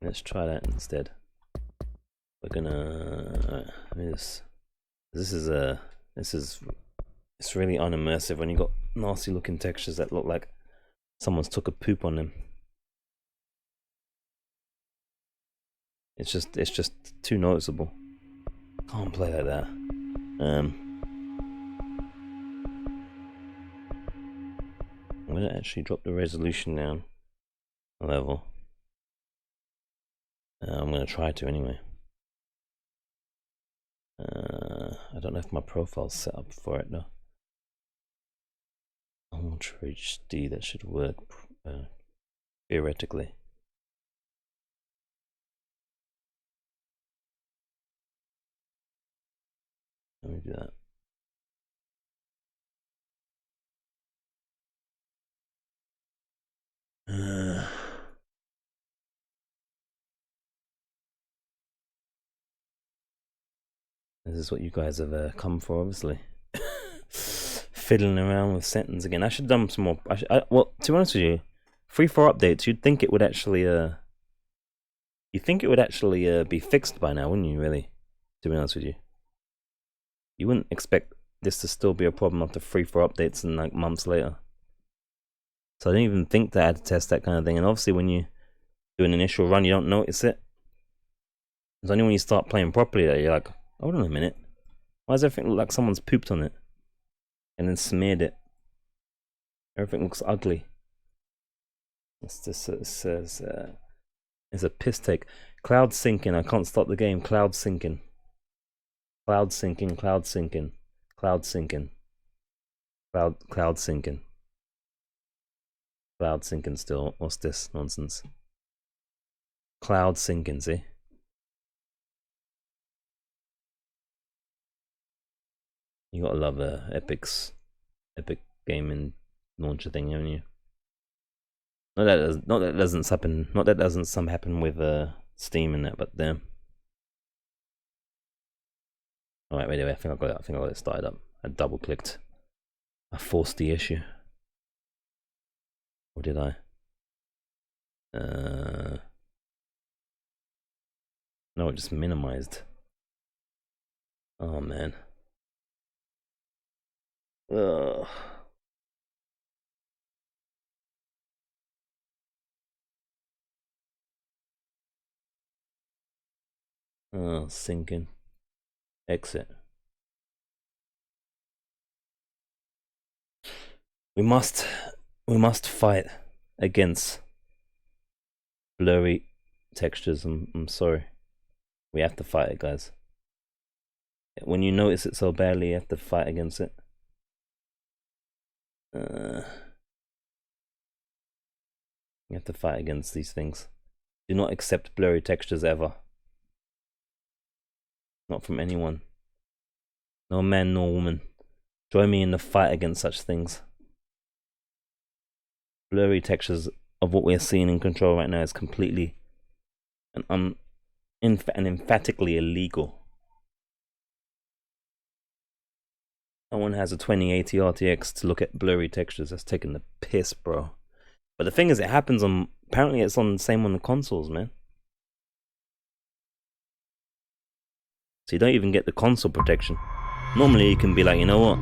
Let's try that instead. We're gonna it's really unimmersive when you got nasty looking textures that look like someone's took a poop on them. It's just too noticeable. Can't play like that. I'm gonna actually drop the resolution down a level. I'm gonna try to anyway. I don't know if my profile's set up for it though. Ultra HD, that should work theoretically. Let me do that. This is what you guys have come for, obviously. Fiddling around with settings again. I should have done some more. Well, to be honest with you, 3.4 updates. You'd think it would actually be fixed by now, wouldn't you? Really, to be honest with you, you wouldn't expect this to still be a problem after 3.4 updates and like months later. So I didn't even think that I had to test that kind of thing. And obviously, when you do an initial run, you don't notice it. It's only when you start playing properly that you're like, hold on a minute, why does everything look like someone's pooped on it and then smeared it? Everything looks ugly. It's a piss take. Cloud syncing. I can't stop the game. Cloud syncing. Cloud syncing. Cloud syncing. Cloud syncing. Cloud syncing. Cloud syncing still. What's this nonsense? Cloud syncing, see? You gotta love Epic gaming launcher thing, haven't you? Not that doesn't happen with Steam and that, but damn. Alright, wait, I think I got it started up. I double clicked. I forced the issue. Or did I? No, it just minimized. Oh man. Ugh. Oh, sinking. Exit. We must fight against blurry textures. I'm sorry. We have to fight it, guys. When you notice it so badly, you have to fight against it. You have to fight against these things. Do not accept blurry textures ever. Not from anyone. No man nor woman. Join me in the fight against such things. Blurry textures of what we're seeing in Control right now is completely and emphatically illegal. No one has a 2080 RTX to look at blurry textures. That's taking the piss, bro. But the thing is, it happens on... Apparently it's on the same on the consoles, man. So you don't even get the console protection. Normally you can be like, you know what?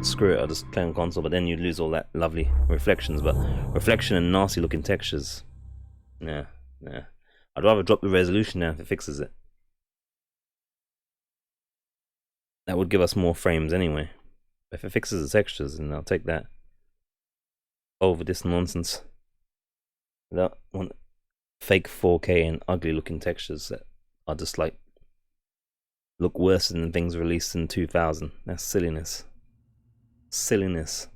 Screw it, I'll just play on console. But then you lose all that lovely reflections. But reflection and nasty looking textures... Nah. I'd rather drop the resolution now if it fixes it. That would give us more frames anyway. If it fixes the textures, then I'll take that over this nonsense. That one fake 4K and ugly looking textures that are just like look worse than things released in 2000. That's silliness. Silliness.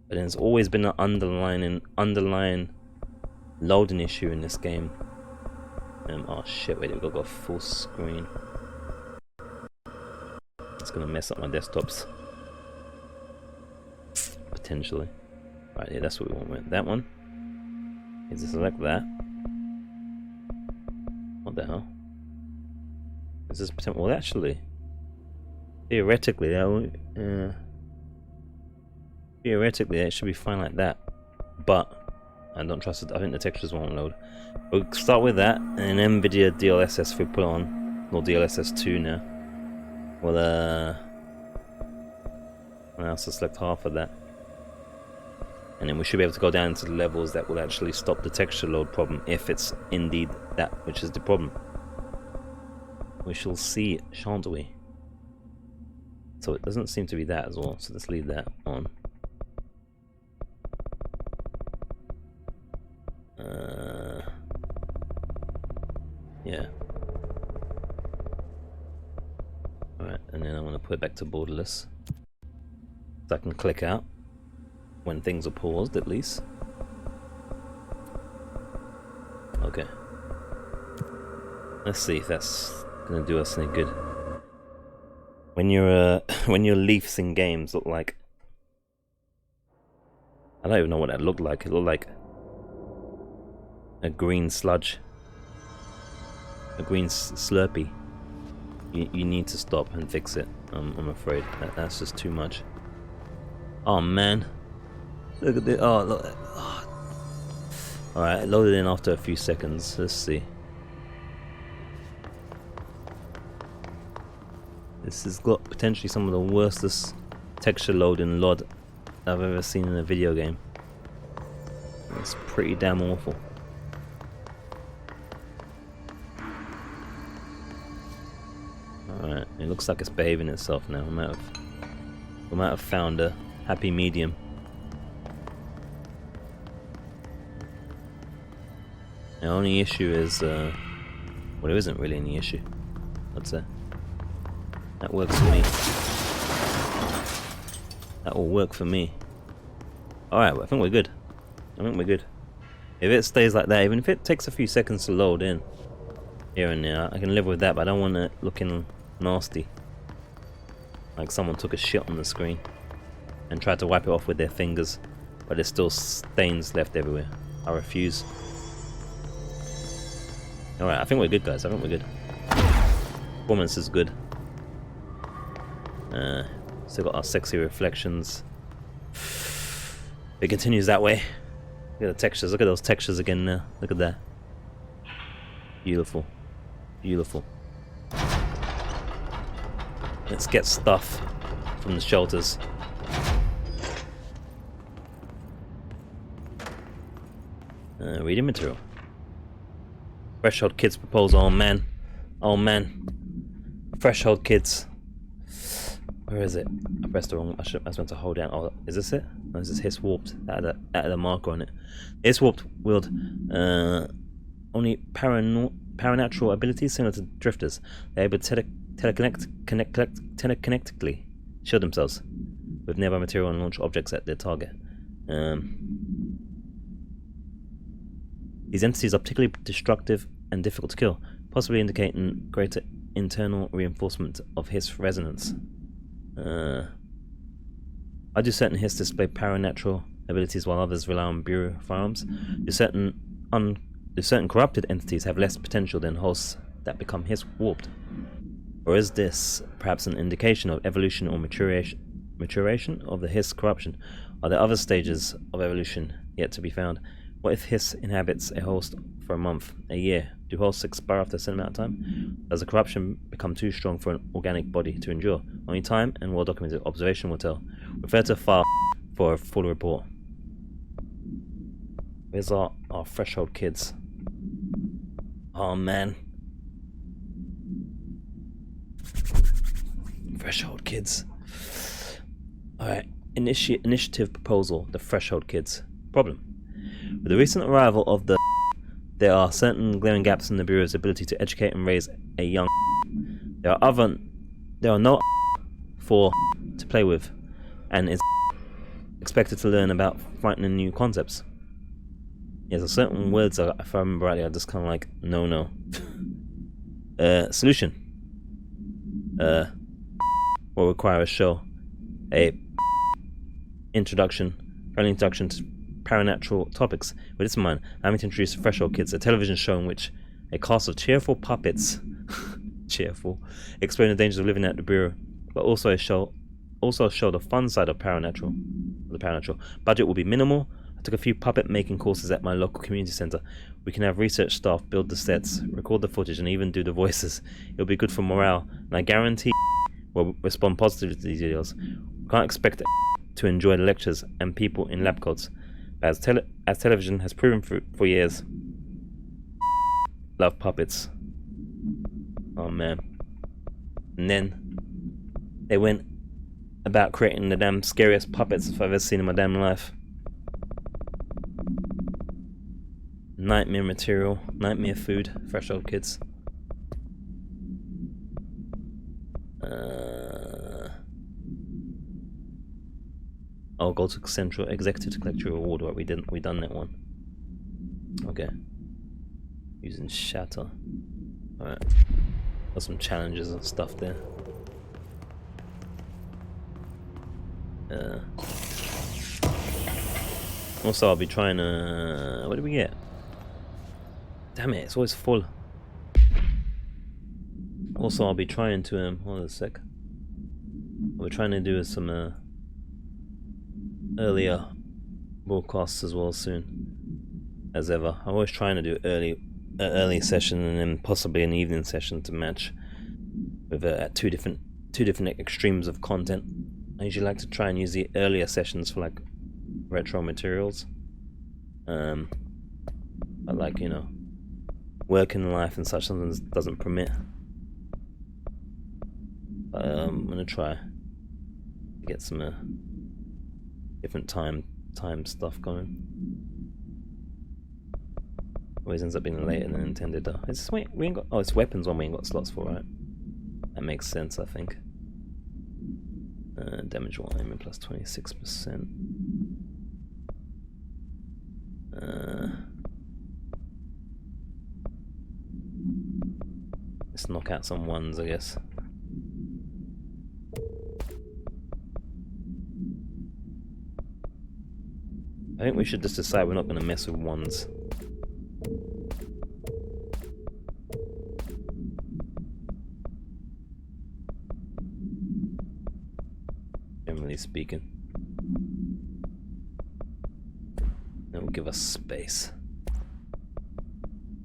But there's always been an underlying loading issue in this game. Oh shit, wait, we've got to go full screen. It's gonna mess up my desktops. Potentially. Right, yeah, that's what we want with that one. Is to select that. What the hell? Is this potential? Well, actually, theoretically, that should be fine like that. But I don't trust it. I think the textures won't load. We'll start with that, and then NVIDIA DLSS if we put on, or DLSS 2 now. Well, I'll also select half of that. And then we should be able to go down to the levels that will actually stop the texture load problem, if it's indeed that which is the problem. We shall see, shan't we? So it doesn't seem to be that as well, so let's leave that on. Yeah. Alright, and then I want to put it back to borderless. So I can click out when things are paused, at least. Okay. Let's see if that's gonna do us any good. When your leaves in games look like, I don't even know what that looked like. It looked like a green sludge, a green slurpee. You need to stop and fix it. I'm afraid that's just too much. Oh man. Look at this. Oh, look. Oh. Alright, it loaded in after a few seconds. Let's see. This has got potentially some of the worstest texture loading LOD I've ever seen in a video game. It's pretty damn awful. Alright, it looks like it's behaving itself now. We might have found a happy medium. The only issue is, well, there isn't really any issue. What's that? That works for me. That will work for me. Alright, well, I think we're good. I think we're good. If it stays like that, even if it takes a few seconds to load in, here and there, I can live with that, but I don't want it looking nasty. Like someone took a shit on the screen and tried to wipe it off with their fingers, but there's still stains left everywhere. I refuse. Alright, I think we're good, guys. I think we're good. Performance is good. Still got our sexy reflections. It continues that way. Look at the textures. Look at those textures again now. Look at that. Beautiful. Beautiful. Let's get stuff from the shelters. Reading material. Threshold Kids proposal. Oh man. Oh man. Threshold Kids. Where is it? I pressed the wrong. I was meant to hold down. Oh, is this it? No, is this Hiss Warped? That had a marker on it. Hiss Warped wield only paranatural abilities similar to drifters. They're able to telekinetically shield themselves with nearby material and launch objects at their target. These entities are particularly destructive and difficult to kill, possibly indicating greater internal reinforcement of Hiss resonance. I do certain Hiss display paranatural abilities while others rely on Bureau firearms. Do certain corrupted entities have less potential than hosts that become Hiss warped? Or is this perhaps an indication of evolution or maturation of the Hiss corruption? Are there other stages of evolution yet to be found? What if Hiss inhabits a host for a month, a year? Do hosts expire after a certain amount of time? Does the corruption become too strong for an organic body to endure? Only time and well-documented observation will tell. Refer to file for a full report. Where's our Threshold Kids? Oh man. Threshold Kids. Alright, initiative proposal, the Threshold Kids. Problem. With the recent arrival of the there are certain glaring gaps in the Bureau's ability to educate and raise a young. There are no for to play with, and is expected to learn about frightening new concepts. Yeah, so certain words, if I remember rightly, are just kind of like, no. Solution. Will require a show. A friendly introduction to paranatural topics. With this in mind, I'm going to introduce Threshold Kids, a television show in which a cast of cheerful puppets explain the dangers of living at the Bureau, but also show the fun side of the paranatural. Budget will be minimal. I took a few puppet making courses at my local community center. We can have research staff build the sets, record the footage, and even do the voices. It'll be good for morale, and I guarantee will respond positively to these videos. We can't expect to enjoy the lectures and people in lab coats. As television has proven for years, love puppets. Oh man. And then they went about creating the damn scariest puppets I've ever seen in my damn life. Nightmare material, nightmare food, Threshold Kids. I'll go to Central Executive to collect your reward. Right, we done that one. Okay. Using Shatter. Alright. Got some challenges and stuff there. Also, I'll be trying to... what did we get? Damn it, it's always full. Also, I'll be trying to... hold on a sec. What we're trying to do is some earlier broadcasts as well soon. As ever. I'm always trying to do early session and then possibly an evening session to match with at two different extremes of content. I usually like to try and use the earlier sessions for like retro materials, but like, you know, working life and such sometimes doesn't permit. I'm gonna try to get some different time stuff going. Always ends up being later than intended though. We ain't got, oh, it's weapons one we ain't got slots for, right? That makes sense, I think. Damage while aiming plus 26%. Let's knock out some ones, I guess. I think we should just decide we're not going to mess with ones. Generally speaking. That will give us space.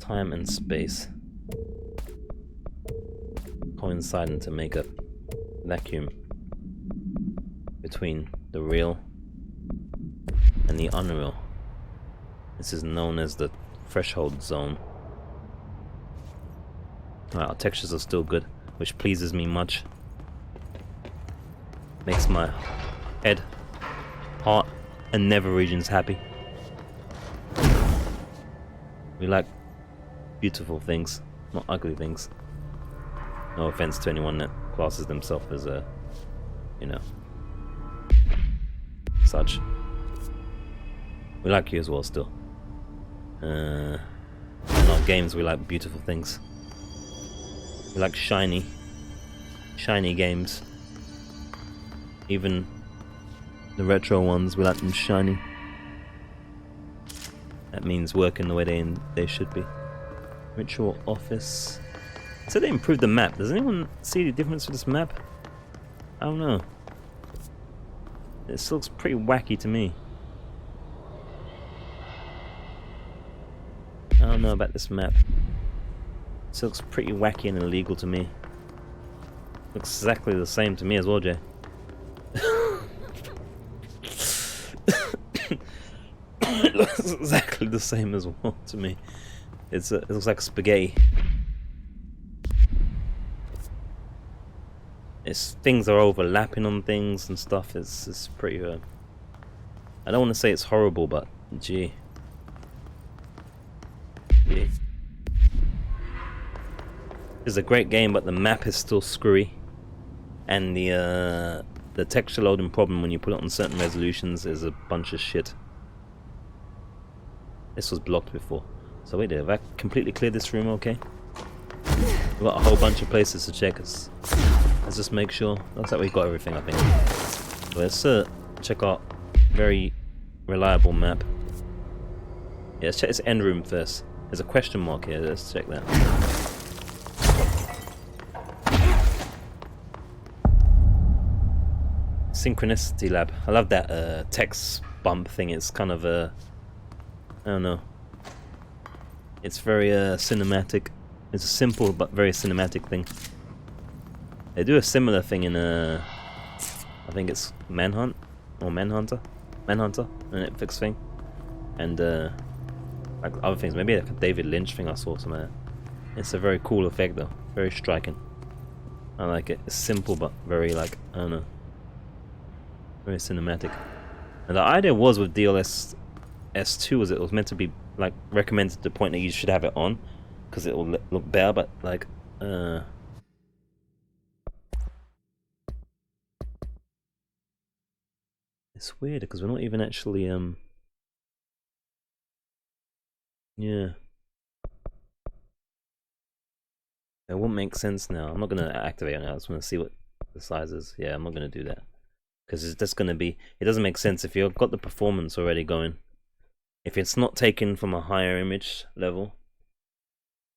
Time and space coinciding to make a vacuum between the real and the unreal. This is known as the threshold zone. Alright, our textures are still good, which pleases me much. Makes my head, heart, and nether regions happy. We like beautiful things, not ugly things. No offense to anyone that classes themselves as a, you know, such. We like you as well still. In our games we like beautiful things. We like shiny games. Even the retro ones, we like them shiny. That means working the way they should be. Ritual office. So they improved the map. Does anyone see the difference with this map? I don't know. This looks pretty wacky to me. I don't know about this map. This looks pretty wacky and illegal to me. Looks exactly the same to me as well, Jay. It looks exactly the same as well to me. It looks like spaghetti. Things are overlapping on things and stuff. It's pretty. I don't want to say it's horrible, but gee. It's a great game, but the map is still screwy, and the texture loading problem when you put it on certain resolutions is a bunch of shit. This was blocked before. So wait there, have I completely cleared this room okay? We've got a whole bunch of places to check. Let's just make sure. Looks like we've got everything, I think. Let's check out very reliable map. Yeah, let's check this end room first. There's a question mark here, let's check that. Synchronicity lab. I love that text bump thing. It's kind of a... I don't know. It's very cinematic. It's a simple but very cinematic thing. They do a similar thing in I think it's Manhunt or Manhunter, a Netflix thing, and like other things. Maybe like a David Lynch thing I saw somewhere. It's a very cool effect though, very striking. I like it. It's simple but very like I don't know, very cinematic. And the idea was with DLSS 2 was it was meant to be like recommended to the point that you should have it on because it will look better, but like it's weird because we're not even actually yeah, it won't make sense now. I'm not gonna activate it now. I just want to see what the size is. Yeah, I'm not gonna do that because it's just gonna be, it doesn't make sense if you've got the performance already going. If it's not taken from a higher image level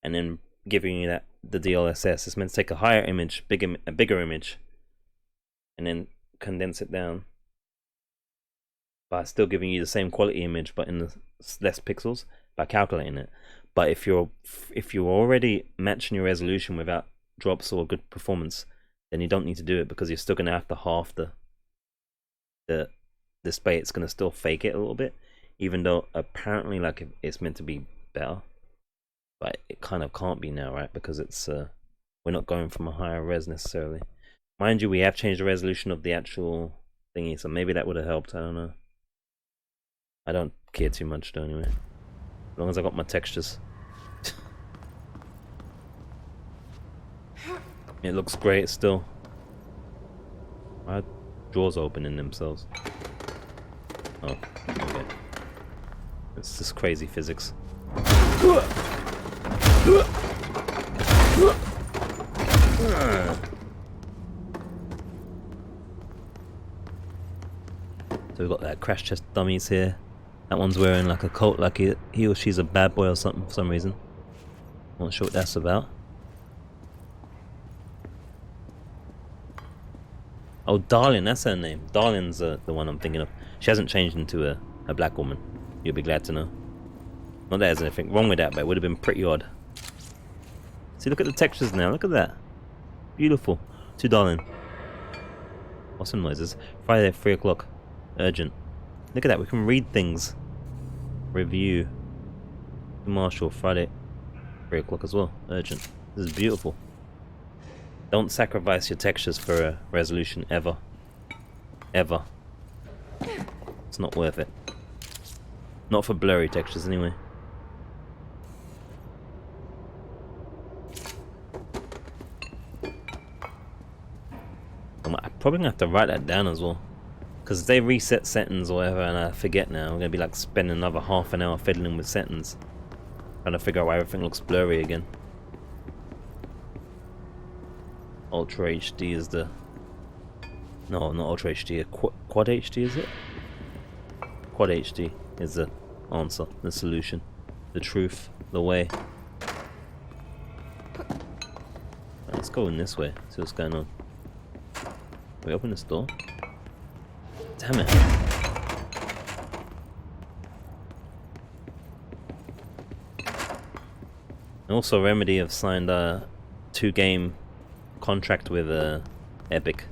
and then giving you that the DLSS, it's meant to take a higher image, a bigger image, and then condense it down by still giving you the same quality image but in the less pixels by calculating it. But if you're already matching your resolution without drops or good performance, then you don't need to do it because you're still gonna have to half the display. It's gonna still fake it a little bit, even though apparently like it's meant to be better, but it kind of can't be now, right? Because it's we're not going from a higher res necessarily. Mind you, we have changed the resolution of the actual thingy, so maybe that would have helped. I don't know. I don't care too much though anyway, as long as I got my textures. It looks great still. My drawers opening themselves. Oh, okay. It's just crazy physics. So we've got that crash test dummies here. That one's wearing like a coat like he or she's a bad boy or something for some reason. I'm not sure what that's about. Oh, Darling, that's her name. Darling's the one I'm thinking of. She hasn't changed into a black woman. You'll be glad to know. Not that there's anything wrong with that, but it would have been pretty odd. See, look at the textures now. Look at that. Beautiful. To Darling. Awesome noises. Friday at 3 o'clock. Urgent. Look at that. We can read things. Review. Marshall. Friday 3 o'clock as well. Urgent. This is beautiful. Don't sacrifice your textures for a resolution ever. Ever. It's not worth it. Not for blurry textures anyway. I'm probably gonna have to write that down as well, because if they reset settings or whatever and I forget now, I'm gonna be like spending another half an hour fiddling with settings, trying to figure out why everything looks blurry again. Ultra HD is the... No, not Ultra HD. Quad HD is it? Quad HD is the answer, the solution, the truth, the way. Right, let's go in this way, see what's going on. Can we open this door? Damn it. And also Remedy have signed a 2-game contract with Epic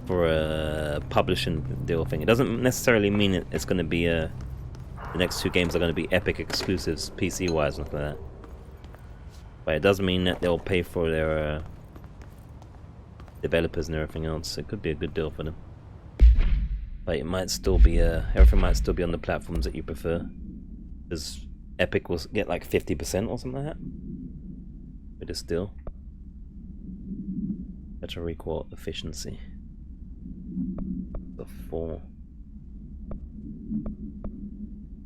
for a publishing deal thing. It doesn't necessarily mean it's going to be the next 2 games are going to be Epic exclusives, PC wise, nothing like that. But it does mean that they'll pay for their developers and everything else. It could be a good deal for them. But it might still be everything might still be on the platforms that you prefer, because Epic will get like 50% or something like that. But it's still better recall efficiency. The 4.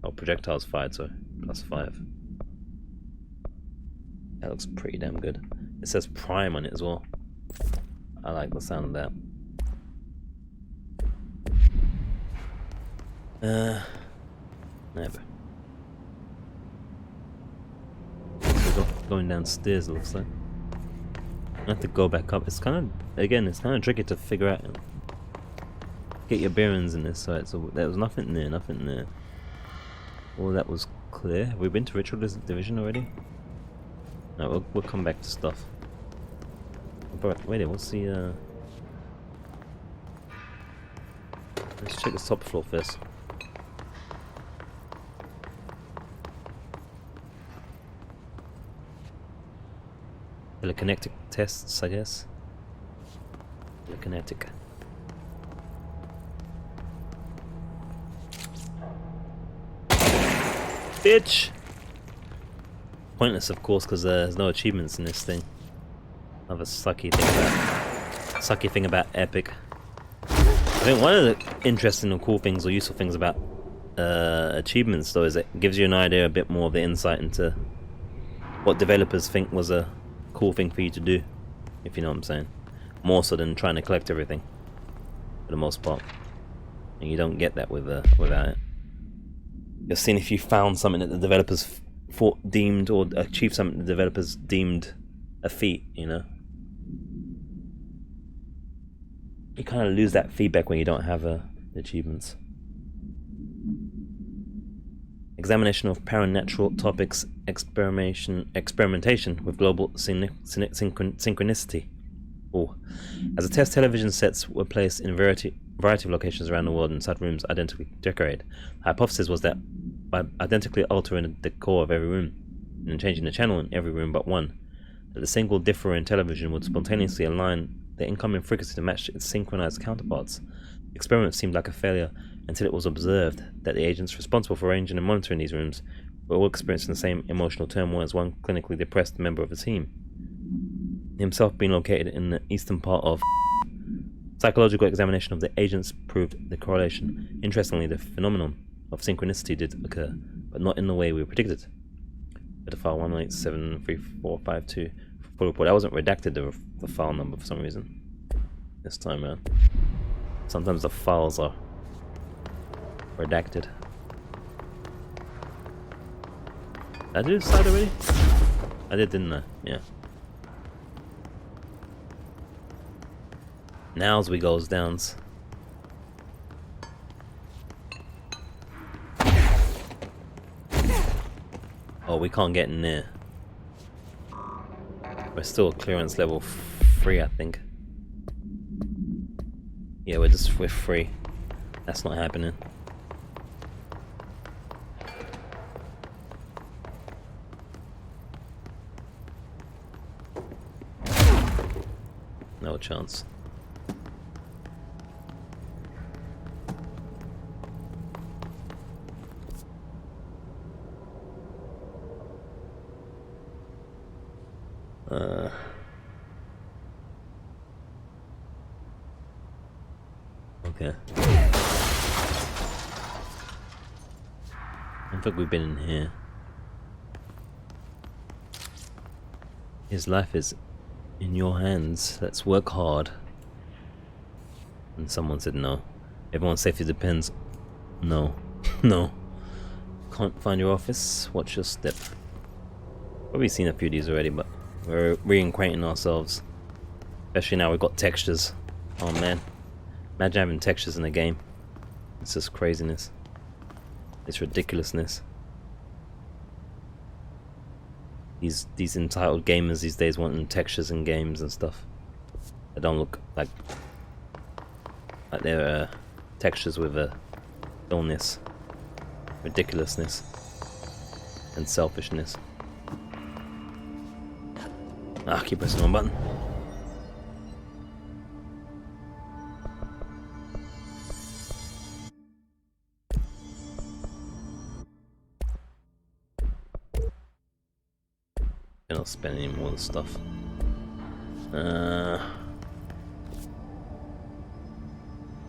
Oh or projectiles fired, so +5. That looks pretty damn good. It says prime on it as well. I like the sound of that. Never. We're going downstairs, it looks like. I have to go back up. It's kind of, again, it's kind of tricky to figure out. Get your bearings in this site. So there was nothing there, nothing there. All that was clear. Have we been to Ritual Division already? No, we'll come back to stuff. But wait, what's the let's check the top floor first. Telekinetic tests, I guess. Telekinetic. Bitch! Pointless, of course, because there's no achievements in this thing. Another sucky thing about Epic. I think one of the interesting and cool things or useful things about achievements, though, is it gives you an idea, a bit more of the insight into what developers think was a cool thing for you to do, if you know what I'm saying. More so than trying to collect everything, for the most part. And you don't get that with without it. You're seeing if you found something that the developers deemed, or achieved something the developers deemed a feat, you know. You kind of lose that feedback when you don't have achievements. Examination of paranatural topics, experimentation with global synchronicity. Oh. As a test, television sets were placed in a variety of locations around the world inside rooms identically decorated. The hypothesis was that by identically altering the decor of every room and changing the channel in every room but one, that the single differing television would spontaneously align the incoming frequency to match its synchronized counterparts. The experiment seemed like a failure until it was observed that the agents responsible for arranging and monitoring these rooms were all experiencing the same emotional turmoil as one clinically depressed member of the team, himself being located in the eastern part of. Psychological examination of the agents proved the correlation. Interestingly, the phenomenon of synchronicity did occur, but not in the way we predicted. But the file 1873452 full report. I wasn't redacted the file number for some reason this time around. Sometimes the files are redacted. Did I do this side already? I did, didn't I? Yeah. Now's we goes downs. Oh, we can't get in there. We're still clearance level 3, I think. Yeah, we're free. That's not happening. No chance. Okay. I don't think we've been in here. His life is in your hands. Let's work hard. And someone said no. Everyone's safety depends. No. No. Can't find your office? Watch your step. Probably seen a few of these already, but we're reacquainting ourselves. Especially now we've got textures. Oh man. Imagine having textures in a game. It's just craziness. It's ridiculousness. These entitled gamers these days wanting textures in games and stuff. They don't look like they're textures with a illness, ridiculousness, and selfishness. Ah, keep pressing one button. I don't spend any more of the stuff.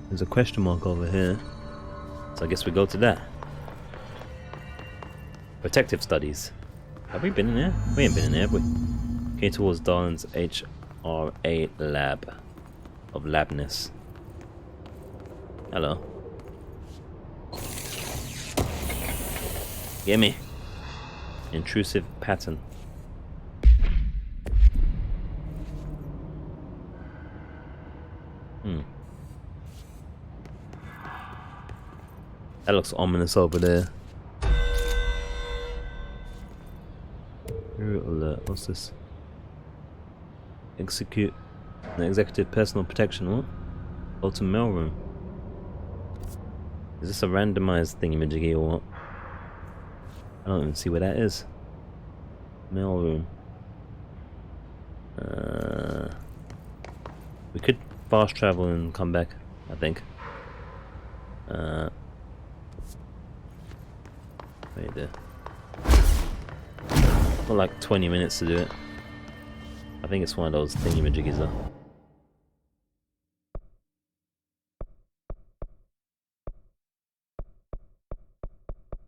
There's a question mark over here, so I guess we go to that. Protective studies. Have we been in there? We ain't been in there, have we? Okay, towards Darlin's HRA lab of labness. Hello. Gimme. Intrusive pattern. That looks ominous over there. Alert. What's this? Execute an executive personal protection. What? Go to mailroom. Is this a randomized thingamajiggy or what? I don't even see where that is. Mailroom. We could fast travel and come back, I think. Right there. Got like 20 minutes to do it. I think it's one of those thingamajiggies though.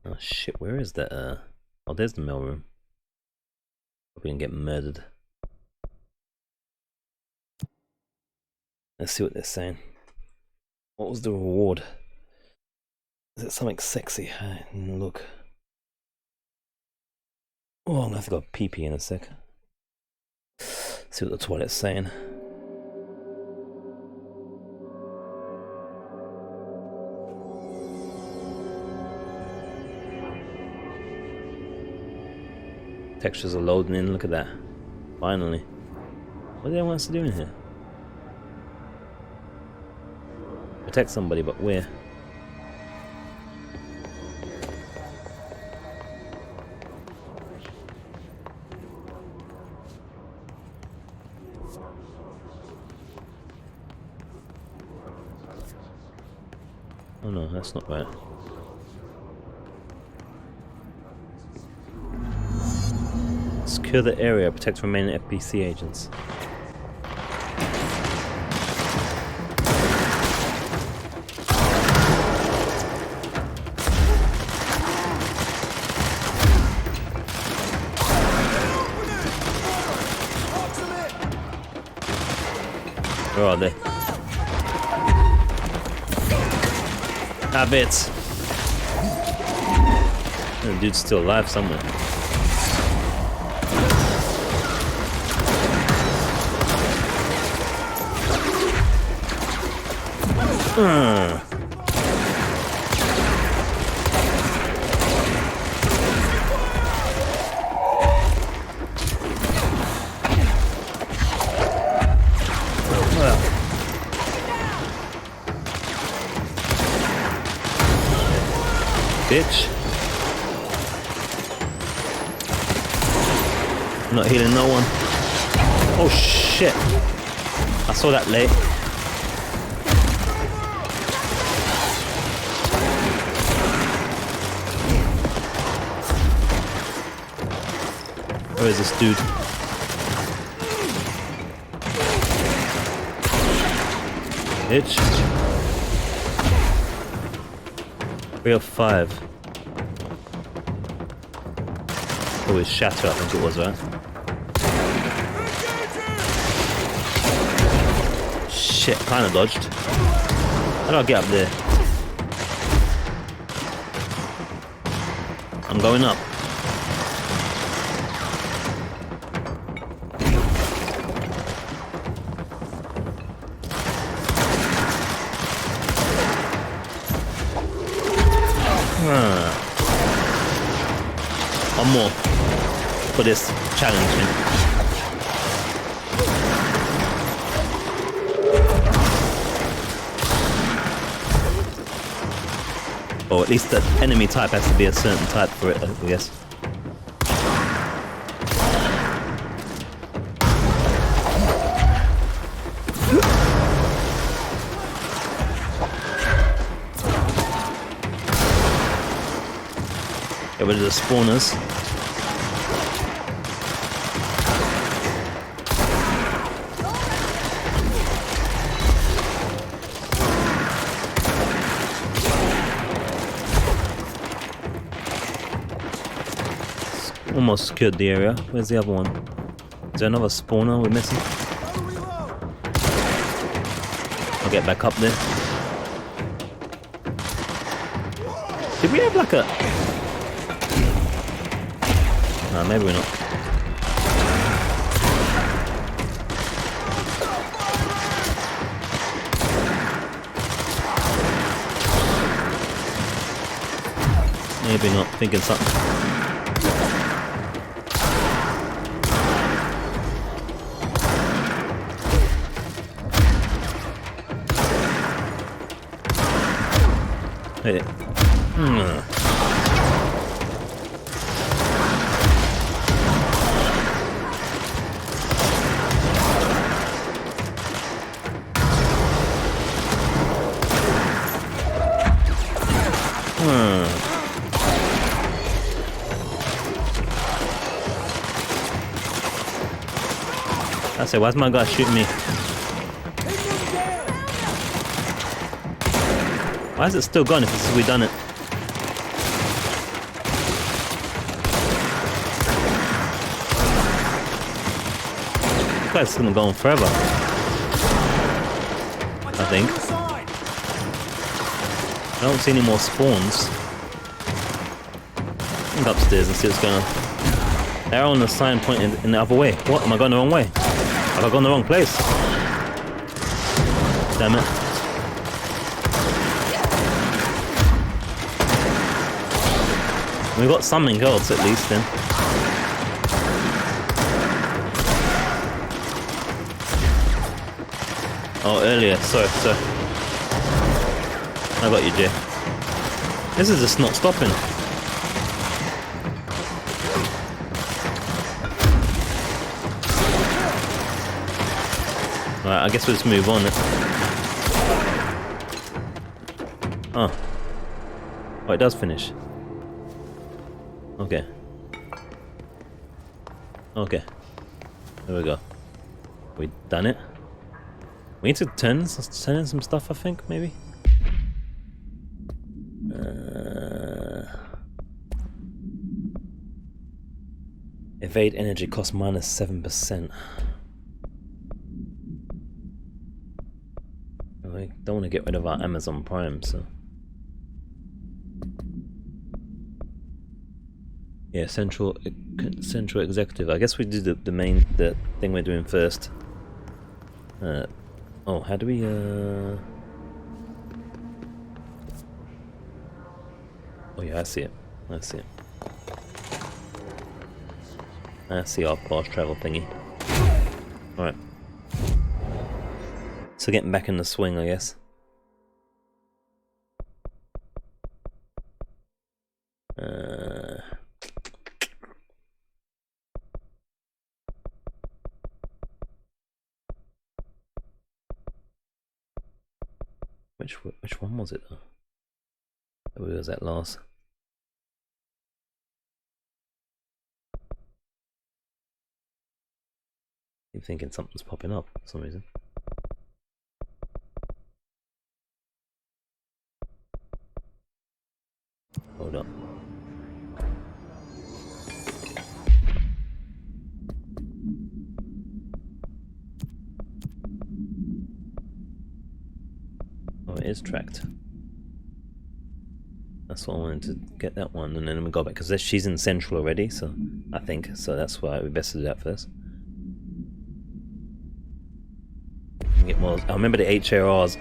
Oh shit, where is that? Oh, there's the mailroom. Hope we can get murdered. Let's see what they're saying. What was the reward? Is it something sexy? Look. Oh, I'm gonna have to go pee-pee in a sec. See what the toilet's saying. Textures are loading in, look at that. Finally. What do they want us to do in here? Protect somebody, but where? Oh no, that's not right. Secure the area, protect remaining FPC agents. Where are they? Have it! The dude's still alive somewhere. Bitch. I'm not healing no one. Oh shit. I saw that late. Where is this dude? Bitch. 305. Oh, it's Shatter, I think it was, right? Shit, kinda dodged. How do I get up there? I'm going up. One more for this challenge. Or at least the enemy type has to be a certain type for it, I guess. Get rid of the spawners. almost secured the area. Where's the other one? Is there another spawner we're missing? I'll get back up there. Did we have like a... No, maybe we're not. Maybe not. Thinking something. Hit it. I say, why's my guy shooting me? Why is it still gone if we done it? This guy's gonna go on forever. I think. I don't see any more spawns. I'll go upstairs and see what's going on. They're on the sign pointing in the other way. What? Am I going the wrong way? Have I gone the wrong place? Damn it. We got something else at least then. Oh, earlier. Sorry. I got you, Jay. This is just not stopping. Alright, I guess we'll just move on. Oh. Oh, it does finish. Okay. Okay. There we go. We done it. We need to turn in some stuff, I think, maybe. Evade energy cost minus 7%. I don't want to get rid of our Amazon Prime, so. Yeah, central executive. I guess we do the thing we're doing first. Oh, how do we Oh yeah, I see it. I see it. I see our fast travel thingy. Alright. So getting back in the swing, I guess. Which one was it though? Where was that last? I'm thinking something's popping up for some reason. Hold up. Oh, it is tracked. That's why I wanted to get that one, and then we go back because she's in central already. So I think so. That's why we best do that first. Get more. I remember the HRAs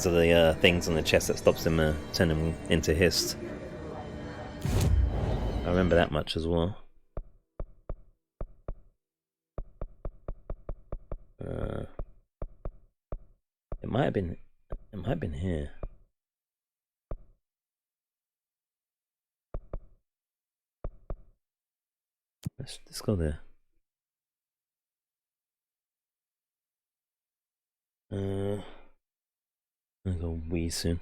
are the things on the chest that stops them turning into hist. I remember that much as well. It might have been. It might have been here. Let's go there. I'll go wee soon.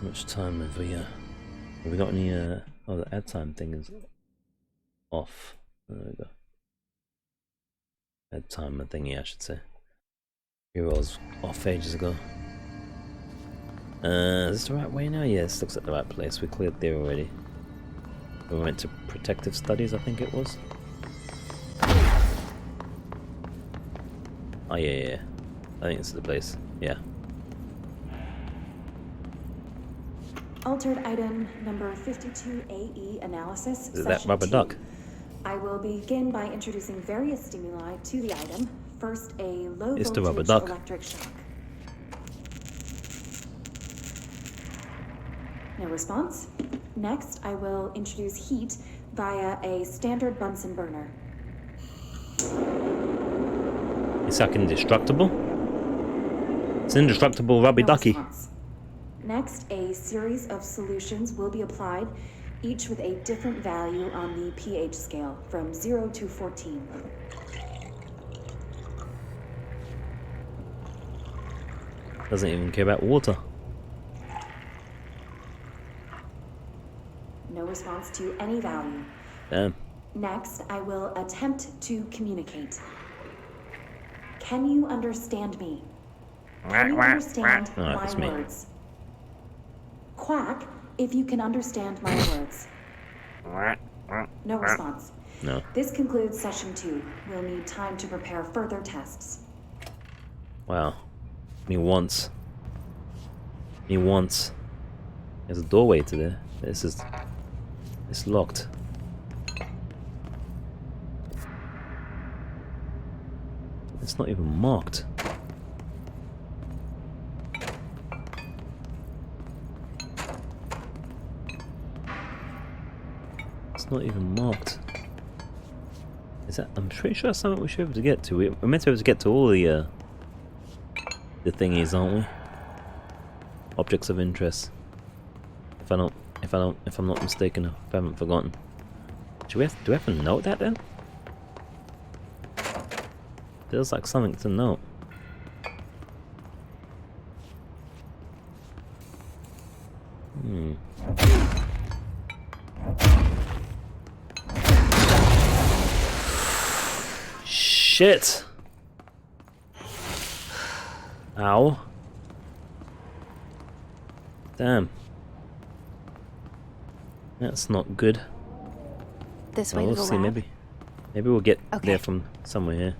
How much time have we got any oh, the ad time thing is off. There we go. Ad timer thingy, I should say. Here I was off ages ago. Is this the right way now? Yeah, this looks like the right place. We cleared there already. We went to protective studies, I think it was. Oh yeah. I think this is the place. Yeah. Altered item number 52AE analysis. Is it that session rubber 2. duck? I will begin by introducing various stimuli to the item. First, a low It's the voltage rubber duck. electric shock. No response. Next, I will introduce heat via a standard Bunsen burner. It's like indestructible? It's an indestructible rubber No ducky. response. Next, a series of solutions will be applied, each with a different value on the pH scale, from 0 to 14. Doesn't even care about water. No response to any value. Damn. Next, I will attempt to communicate. Can you understand me? Can you understand Oh, my it's me. words? Quack if you can understand my words. No response. No. This concludes session 2. We'll need time to prepare further tests. Wow. Me once. There's a doorway to there. It's locked. It's not even marked. It's not even marked. Is that? I'm pretty sure that's something we should be able to get to. We're meant to be able to get to all the thingies, aren't we? Objects of interest. If I'm not mistaken, if I haven't forgotten. Do we have to note that then? Feels like something to note. Shit! Ow. Damn. That's not good. This Well, way we'll to the see, lab. maybe we'll get Okay. there from somewhere here.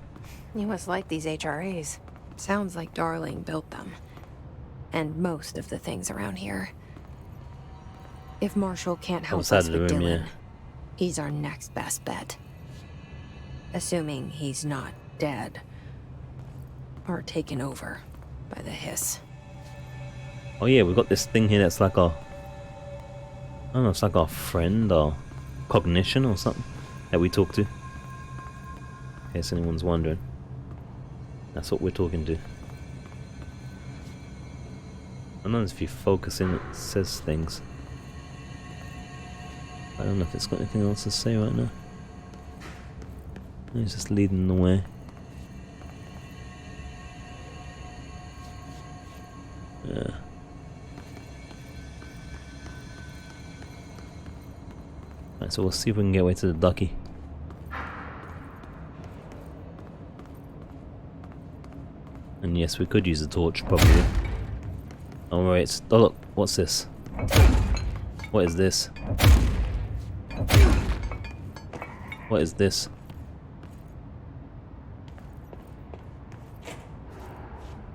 You must like these HRAs. Sounds like Darling built them. And most of the things around here. If Marshall can't help Outside us of the with room, Dylan, yeah. he's our next best bet. Assuming he's not dead. Or taken over by the hiss. Oh yeah, we've got this thing here that's like our... I don't know, it's like our friend or cognition or something that we talk to. In case anyone's wondering. That's what we're talking to. I know if you focus in, it says things. I don't know if it's got anything else to say right now. It's just leading the way. Yeah. Right, so we'll see if we can get away to the ducky. And yes, we could use a torch, probably. Oh wait, oh look, what's this? What is this? What is this?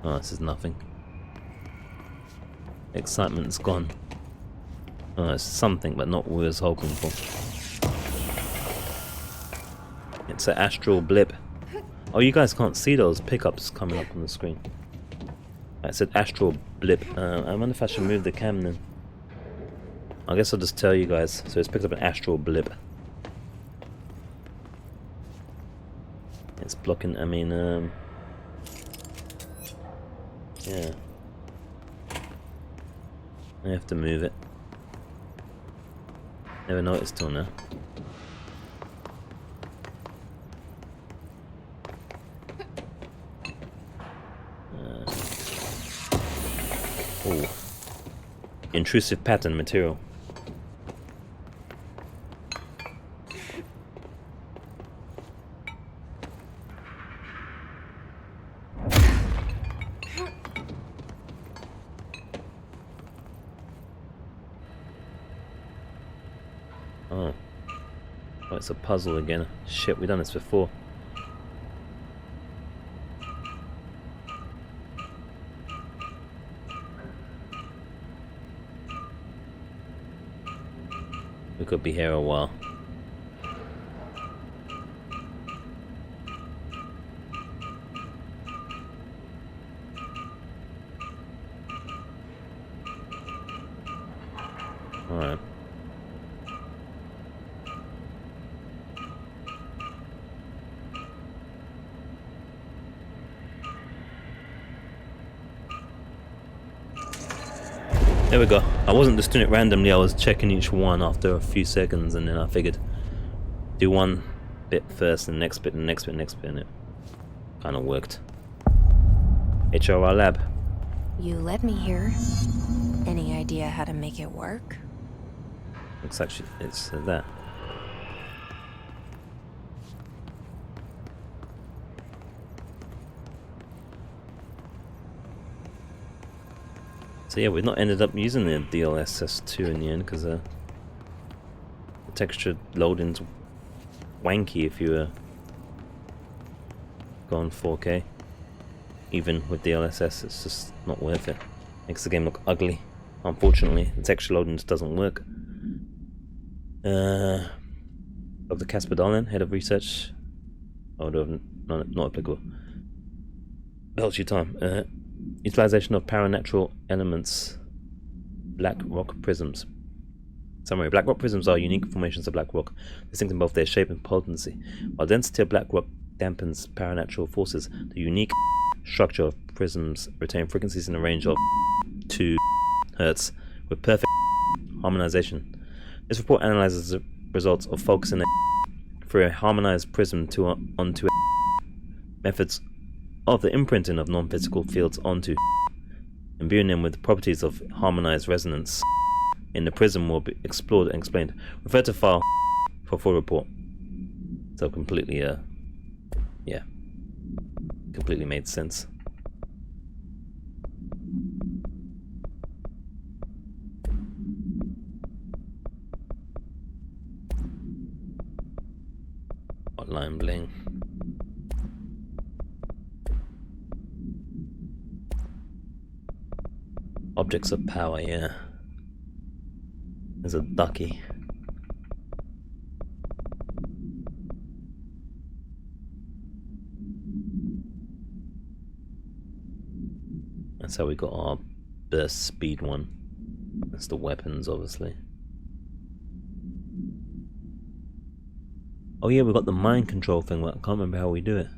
Oh, this is nothing. Excitement's gone. Oh, it's something, but not what we was hoping for. It's an astral blip. Oh, you guys can't see those pickups coming up on the screen. I said astral blip. I wonder if I should move the cam then. I guess I'll just tell you guys. So it's picked up an astral blip. It's blocking, I mean, yeah. I have to move it. Never noticed till now. Oh. Intrusive pattern material. Oh. Oh, it's a puzzle again. Shit, we've done this before. We could be here a while. Alright. There we go. I wasn't just doing it randomly, I was checking each one after a few seconds, and then I figured do one bit first and the next bit and the next bit and the next bit, and it kind of worked. HRR lab. You led me here. Any idea how to make it work? Looks like it's that. So yeah, we've not ended up using the DLSS 2 in the end because the texture loading's wanky if you go on 4K. Even with DLSS, it's just not worth it. Makes the game look ugly. Unfortunately, the texture loading just doesn't work. Dr. Casper Darlin, head of research. Oh, not applicable. Belch your time. Utilization of paranatural elements. Black rock prisms. Summary. Black rock prisms are unique formations of black rock, distinct in both their shape and potency. While density of black rock dampens paranatural forces, the unique structure of prisms retain frequencies in a range of 2 Hz with perfect harmonization. This report analyzes the results of focusing through a harmonized prism onto methods of the imprinting of non-physical fields onto, imbuing them with properties of harmonized resonance in the prism will be explored and explained. Refer to file for full report. So completely, yeah, completely made sense. Hotline bling. Objects of power, yeah. There's a ducky. That's how we got our burst speed one. That's the weapons, obviously. Oh yeah, we got the mind control thing, but I can't remember how we do it.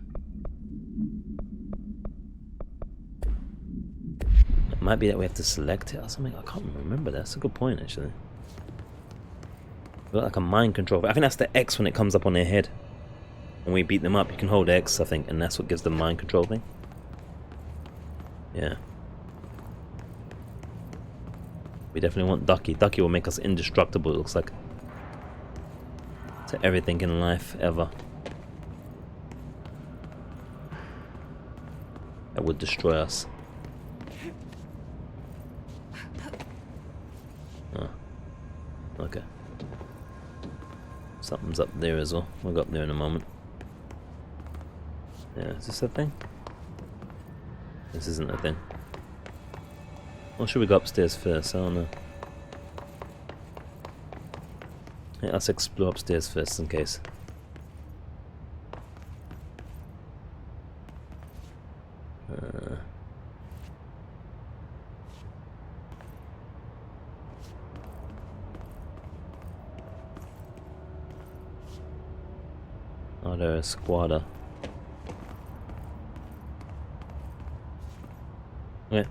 It might be that we have to select it or something. I can't remember. That's a good point, actually. We got like a mind control. I think that's the X when it comes up on their head. When we beat them up, you can hold X, I think, and that's what gives the mind control thing. Yeah. We definitely want Ducky. Ducky will make us indestructible, it looks like. To everything in life, ever. That would destroy us. Oh. Okay. Something's up there as well. We'll go up there in a moment. Yeah, is this a thing? This isn't a thing. Or should we go upstairs first? I don't know. Yeah, let's explore upstairs first in case. Oh, there's a squatter. Okay.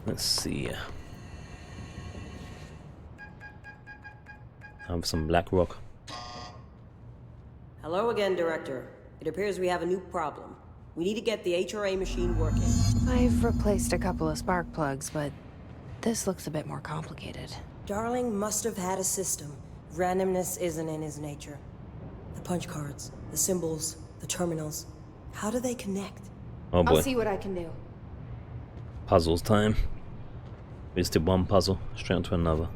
Let's see. I have some black rock. Hello again, Director. It appears we have a new problem. We need to get the HRA machine working. I've replaced a couple of spark plugs, but this looks a bit more complicated. Darling must have had a system. Randomness isn't in his nature. The punch cards, the symbols, the terminals. How do they connect? Oh boy. I'll see what I can do. Puzzles time. We just did one puzzle, straight onto another.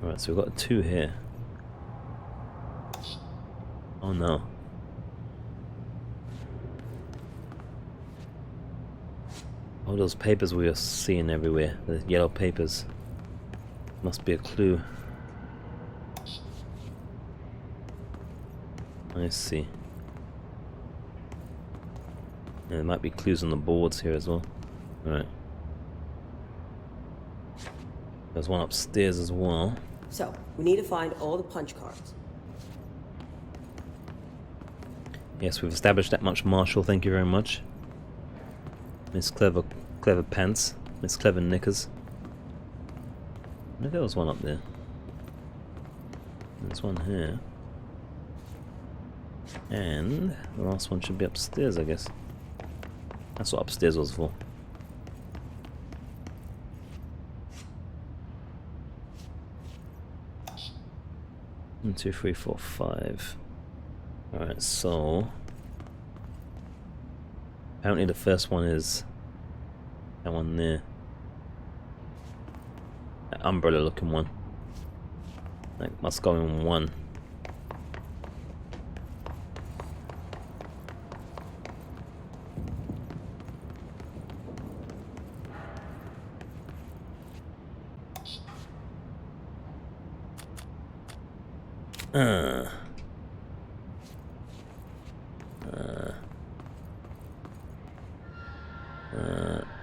Alright, so we've got 2 here. Oh no. All those papers we are seeing everywhere, the yellow papers. Must be a clue. I see. And there might be clues on the boards here as well. Alright. There's one upstairs as well. So, we need to find all the punch cards. Yes, we've established that much, Marshall. Thank you very much. Miss Clever Pants. Miss Clever Knickers. I know there was one up there. There's one here. And the last one should be upstairs, I guess. That's what upstairs was for. 1, 2, 3, 4, 5. Alright, so apparently the first one is that one there. That umbrella looking one. Like must go in 1.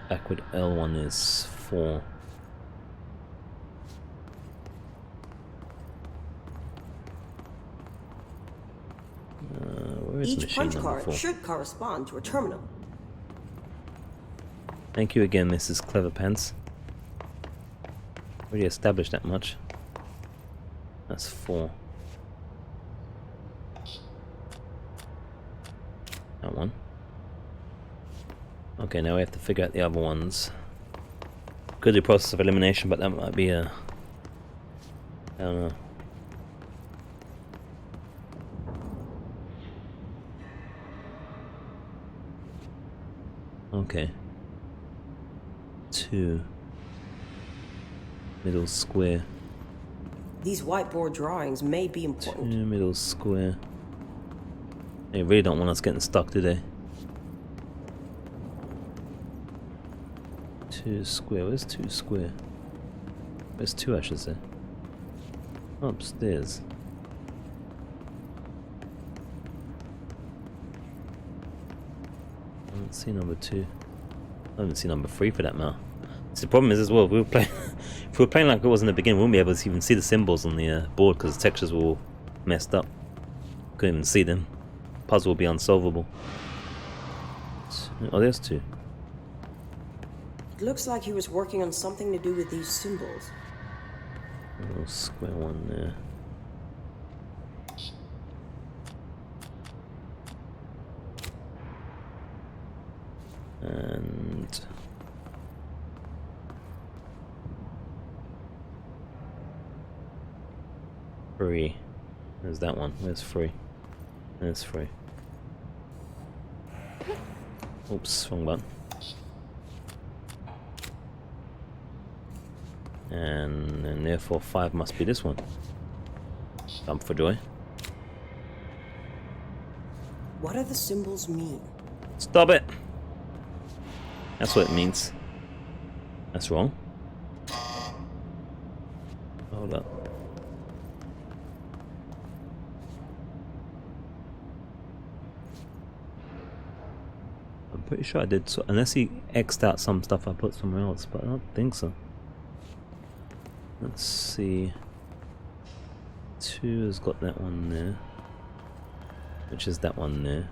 Backward L1 is 4. Where is Each machine punch number card 4? should correspond to a terminal. Thank you again, Mrs. Clever Pants. Already established that much. That's 4. That one. Okay, now we have to figure out the other ones. Could do process of elimination, but that might be a... I don't know. Okay. 2. Middle square. These whiteboard drawings may be 2 important. middle square. They really don't want us getting stuck, do they? 2 square. Where's 2 square? Where's 2, I should say? Upstairs. I haven't seen number 2. I haven't seen number 3 for that matter. So the problem is as well, if we were playing like it was in the beginning, we wouldn't be able to even see the symbols on the board because the textures were all messed up. Couldn't even see them. Puzzle will be unsolvable. Oh, there's 2. It looks like he was working on something to do with these symbols. A little square one there. And 3. There's that one. There's 3. There's 3. Oops, wrong button. And therefore 5 must be this one. Jump for joy. What do the symbols mean? Stop it! That's what it means. That's wrong. Hold up. I'm pretty sure I did so, unless he X'd out some stuff I put somewhere else, but I don't think so. Let's see. 2 has got that one there, which is that one there.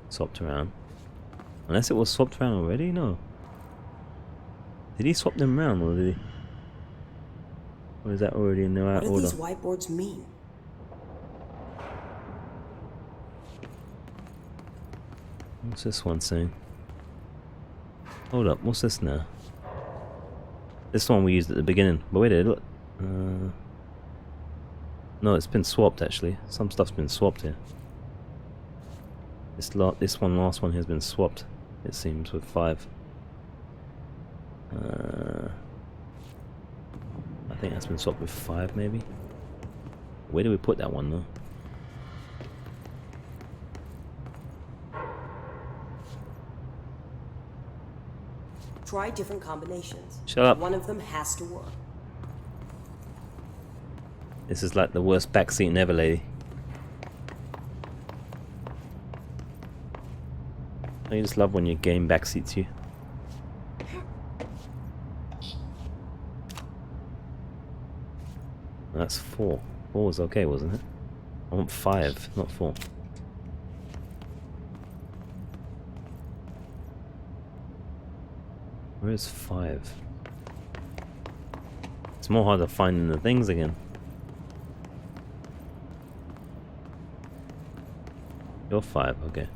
Swapped around. Unless it was swapped around already? No. Did he swap them around or did he? Or is that already in the right What do order? these whiteboards mean? What's this one saying? Hold up, what's this now? This one we used at the beginning. But wait a minute, look. No, it's been swapped actually. Some stuff's been swapped here. This last one has been swapped. it seems, with 5. I think that's been swapped with 5, maybe. Where do we put that one, though? Try different combinations. Shut up. One of them has to work. This is like the worst backseat ever, lady. I just love when your game backseats you. That's 4. 4 was okay, wasn't it? I want 5, not 4. Where is 5? It's more harder finding the things again. You're 5, okay.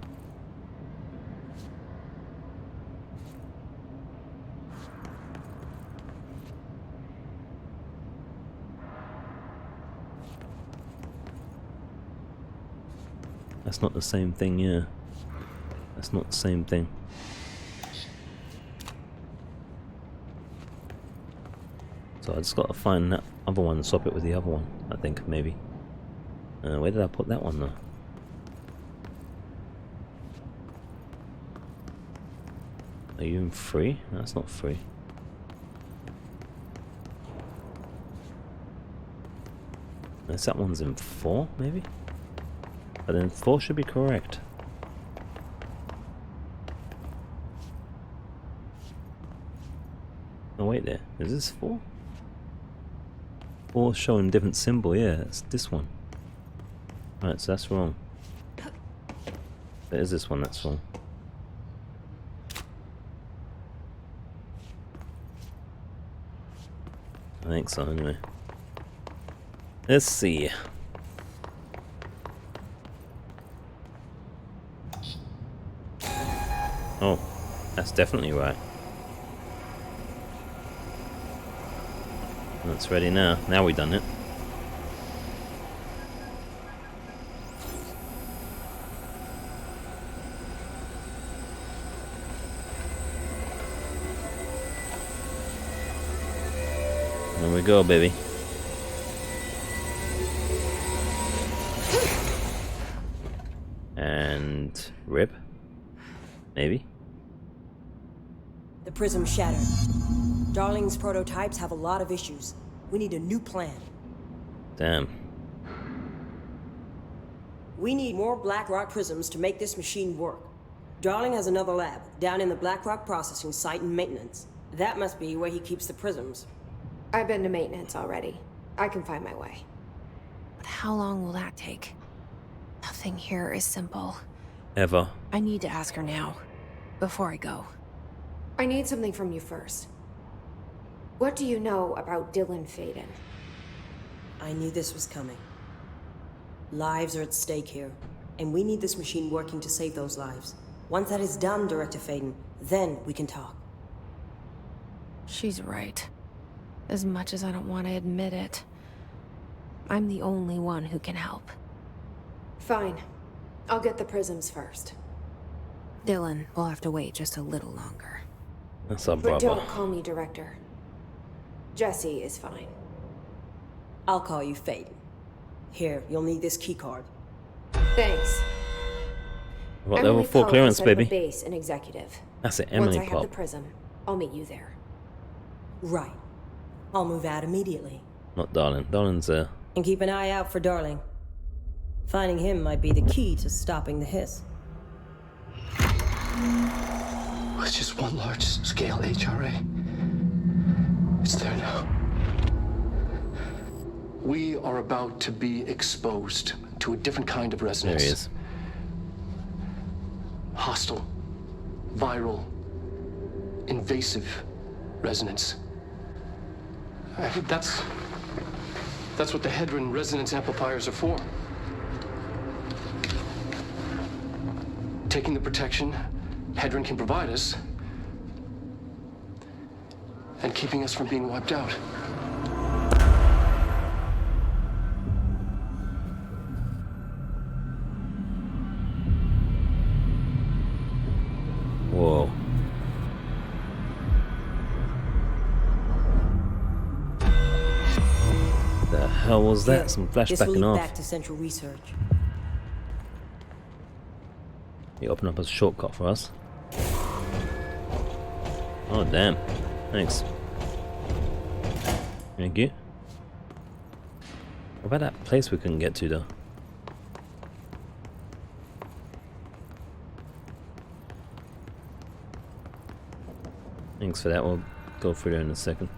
That's not the same thing, yeah. That's not the same thing. So I just gotta find that other one and swap it with the other one, I think, maybe. Where did I put that one, though? Are you in 3? No, that's not 3. Unless that one's in 4, maybe? But then 4 should be correct. Oh wait there, is this 4? 4 showing a different symbol, yeah, it's this one. Right, so that's wrong. It is this one that's wrong. I think so, anyway. Let's see. Oh, that's definitely right. That's ready now. Now we've done it. There we go, baby. And rip. Maybe. The prism shattered. Darling's prototypes have a lot of issues. We need a new plan. Damn. We need more Blackrock prisms to make this machine work. Darling has another lab down in the Blackrock processing site and maintenance. That must be where he keeps the prisms. I've been to maintenance already. I can find my way. But how long will that take? Nothing here is simple. Ever. I need to ask her now, before I go. I need something from you first. What do you know about Dylan Faden? I knew this was coming. Lives are at stake here, and we need this machine working to save those lives. Once that is done, Director Faden, then we can talk. She's right. As much as I don't want to admit it, I'm the only one who can help. Fine. I'll get the prisms first. Dylan will have to wait just a little longer. That's our But brother. don't call me Director. Jesse is fine. I'll call you Faden. Here, you'll need this keycard. Thanks. What Emily level 4 Cullen clearance, set up a baby? base in Executive. That's it, Once Emily I have Pop. the prism, I'll meet you there. Right. I'll move out immediately. Not Darling. Darling's And keep an eye out for Darling. Finding him might be the key to stopping the hiss. It's just one large-scale HRA. It's there now. We are about to be exposed to a different kind of there resonance. he is. Hostile, viral, invasive resonance. I think that's what the Hedron resonance amplifiers are for. Taking the protection Hedron can provide us and keeping us from being wiped out. Whoa. hell was that? Good. Some This will flashbacking lead off. back to Central Research. You open up a shortcut for us. Oh damn. Thanks. Thank you. What about that place we couldn't get to though? Thanks for that, we'll go through there in a second.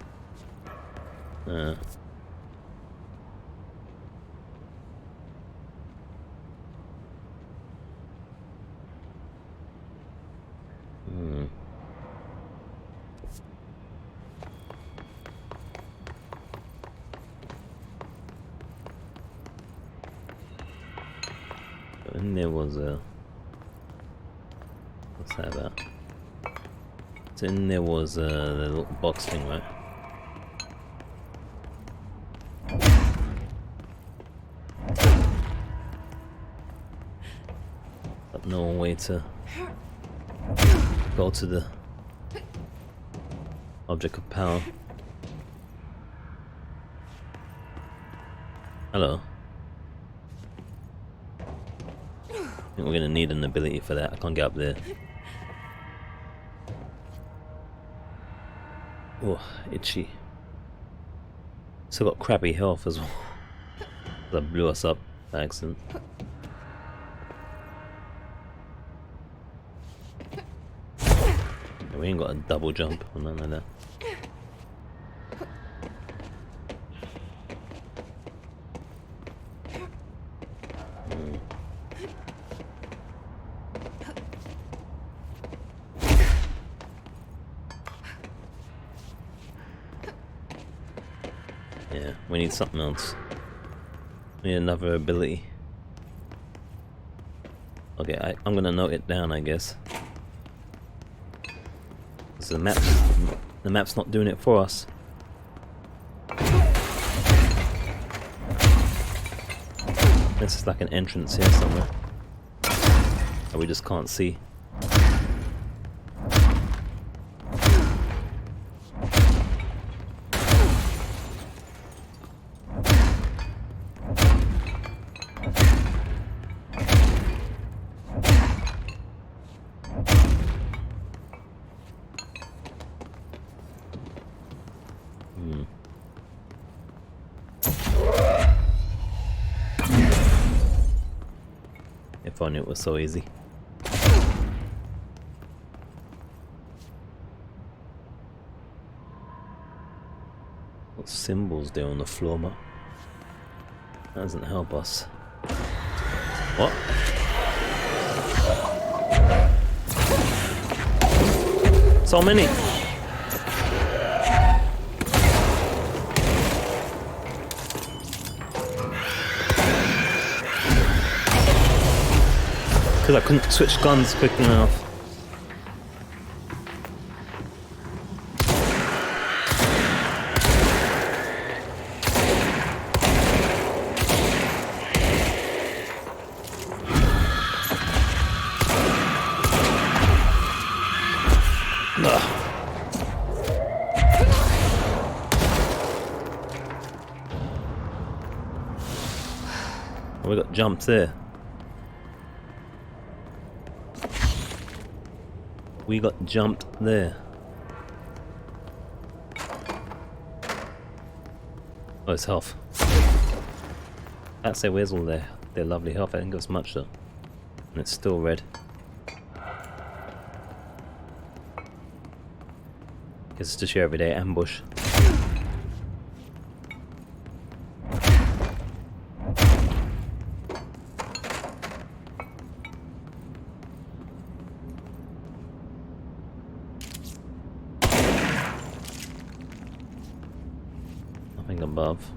And there was a... What's that about? So in there was the little box thing, right? But no way to go to the object of power. Hello. I think we're gonna need an ability for that. I can't get up there. Oh, itchy. Still got crappy health as well. That blew us up by accident. We ain't got a double jump or nothing like that. Yeah, we need something else. We need another ability. Okay, I'm gonna note it down, I guess. Because the map's not doing it for us. This is like an entrance here somewhere that we just can't see. If only it was so easy. What symbols there on the floor, but that doesn't help us. What? So many! Because I couldn't switch guns quick enough. We got jumped there. We got jumped there. Oh, it's health. I'd say where's all their lovely health? I think it's much though. And it's still red. Guess it's just your everyday ambush. Nothing above.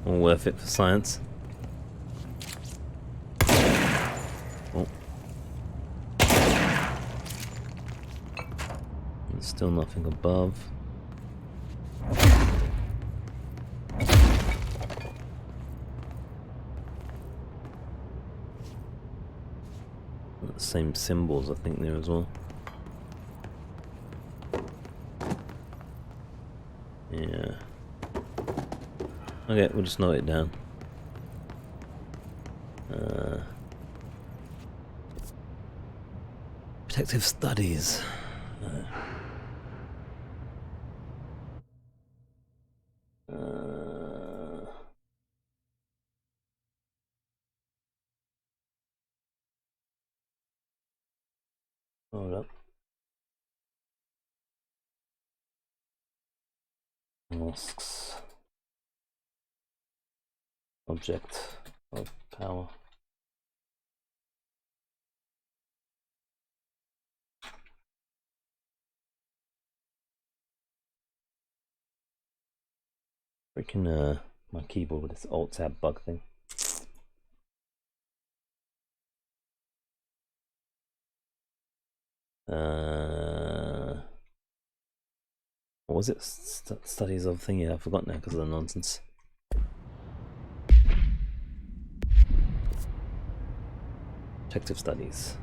All worth it for science. Oh. Still nothing above. Same symbols, I think, there as well. Yeah. Okay, we'll just note it down. Protective studies. Hold up. Masks. Object of power. Freaking my keyboard with this alt tab bug thing. What was it? Studies of thingy. I forgot now because of the nonsense. Protective studies.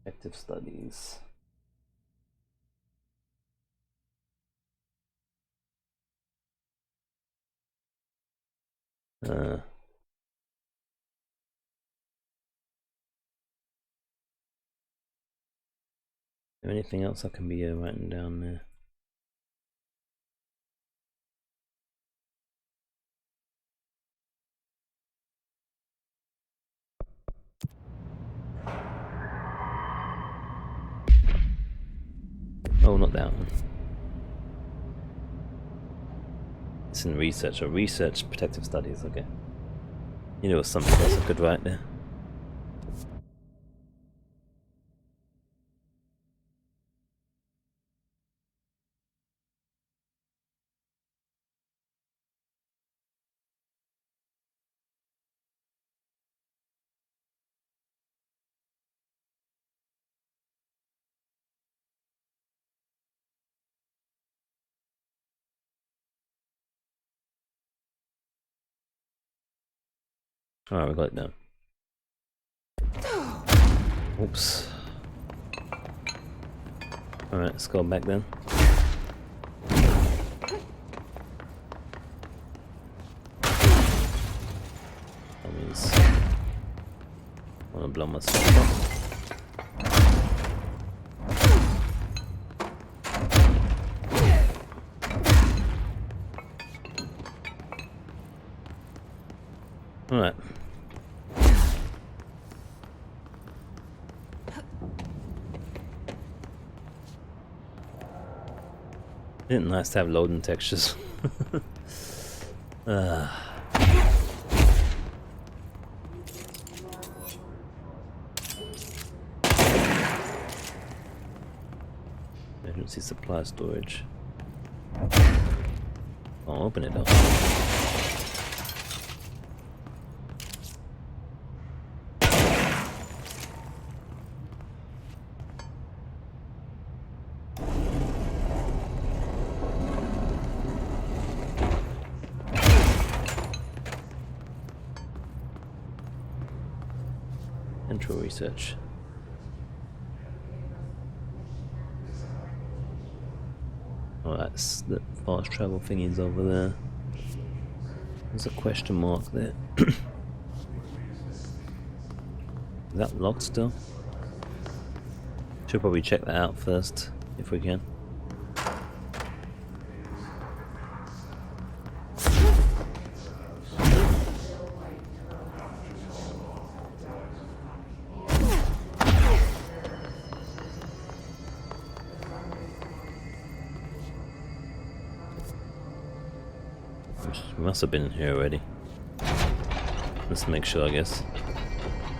Protective studies. Anything else I can be writing down there? Oh, not that one. It's in research, or research protective studies, okay. You know, something else I could write there. Alright, we got it down. Oops. Alright, let's go back then. That means I wanna blow myself up. Alright. Isn't it nice to have loading textures? Emergency supply storage. I'll open it up. Intro research. Oh, that's the fast travel thingies over there. There's a question mark there. Is that locked still? Should probably check that out first, if we can. We must have been in here already. Let's make sure, I guess.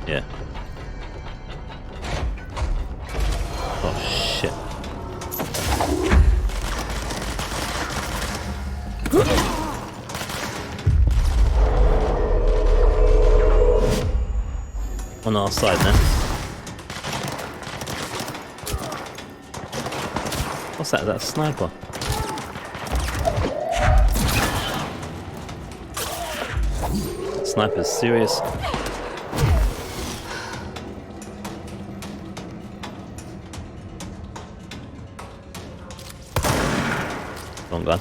Yeah. Oh shit. on our side now. What's that? That sniper? Sniper's serious. Wrong gun.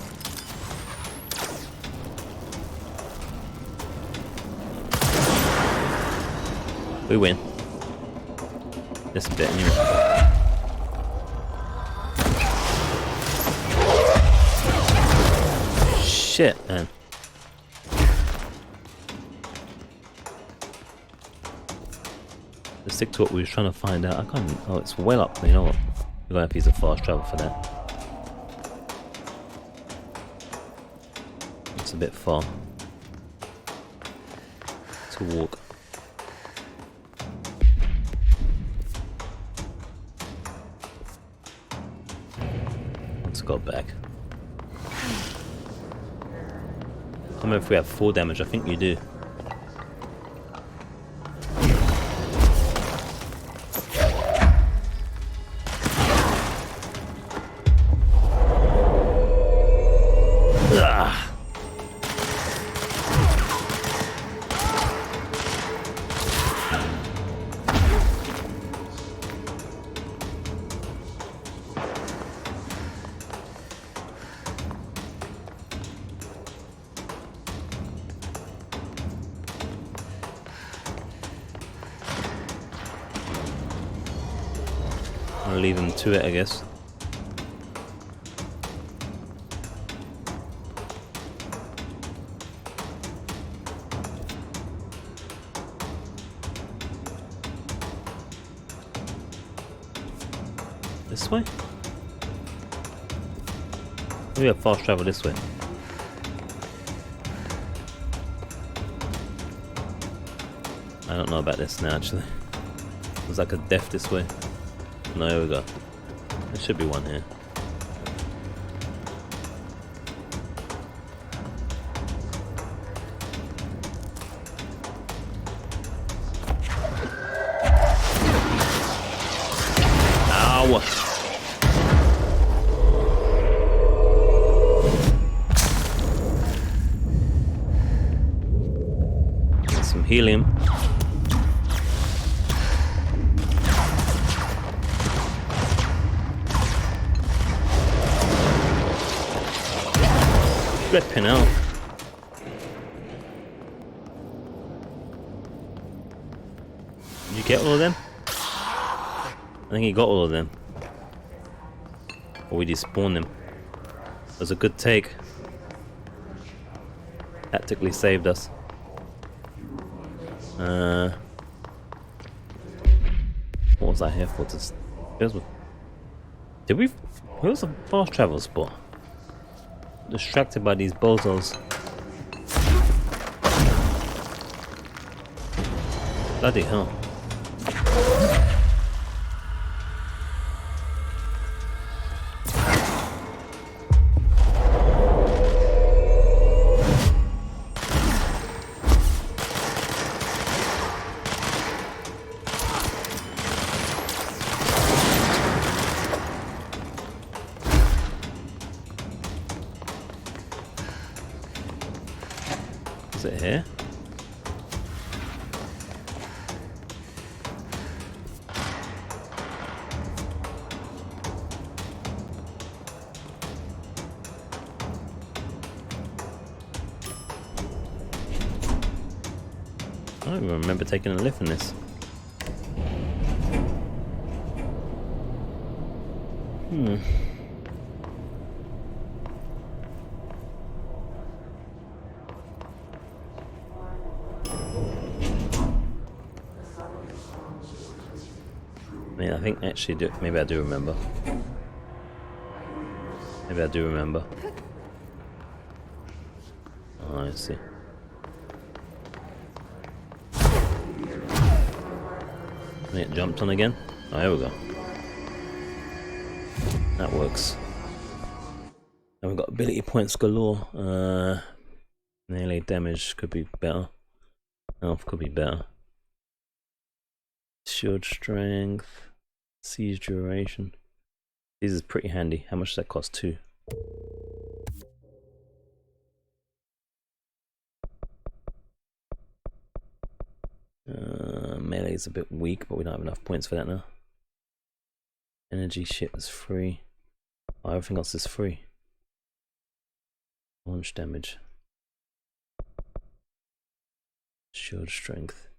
We win. This bit anyway. Shit, man. Let's stick to what we were trying to find out. I can't. Oh, it's well up. You know what? We're gonna have to use a fast travel for that. It's a bit far to walk. Let's go back. I don't know if we have full damage. I think you do. I'll leave them to it, I guess. This way? We have fast travel this way. I don't know about this now, actually. There's like a death this way. No, here we go. There should be one here. Ow! Get some helium. Flipping out. Did you get all of them? I think he got all of them. Or we despawned them. It was a good take. Tactically saved us. What was I here for? Did we? Where was the fast travel spot? Distracted by these bozos. Bloody hell. Is it here? I don't even remember taking a lift in this. Yeah, I think actually maybe I do remember. Maybe I do remember. Oh, I see. It jumped on again. Oh, here we go. That works. And we've got ability points galore. Nearly damage could be better. Health could be better. Shield strength, siege duration. This is pretty handy. How much does that cost? 2. Melee is a bit weak, but we don't have enough points for that now. Energy shit is free. Oh, everything else is free. Launch damage. Shield strength.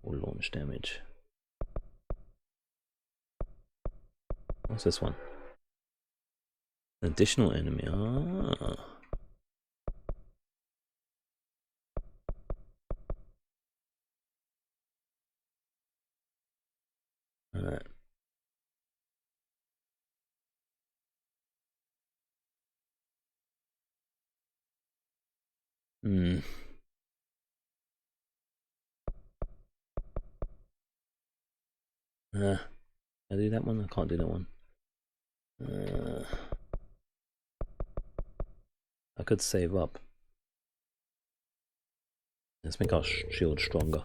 Or launch damage. What's this one? Additional enemy. Ah. Alright. Can I do that one? I can't do that one. I could save up. Let's make our shield stronger.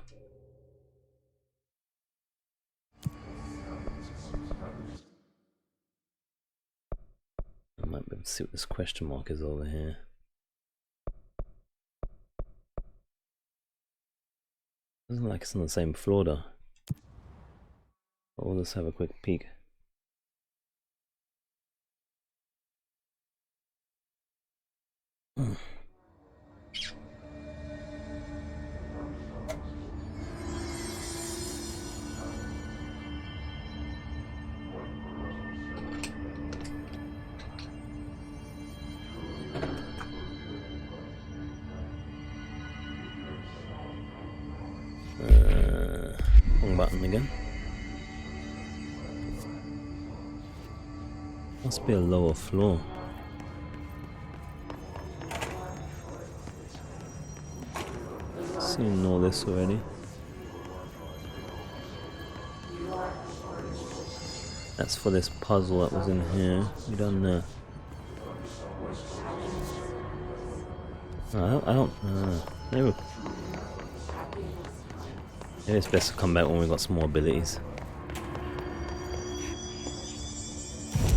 I might be able to see what this question mark is over here. Doesn't look like it's on the same floor though. We'll just have a quick peek. Wrong button again. Must be a lower floor. Seen all this already. That's for this puzzle that was in here. We done that. I don't maybe it's best to come back when we've got some more abilities.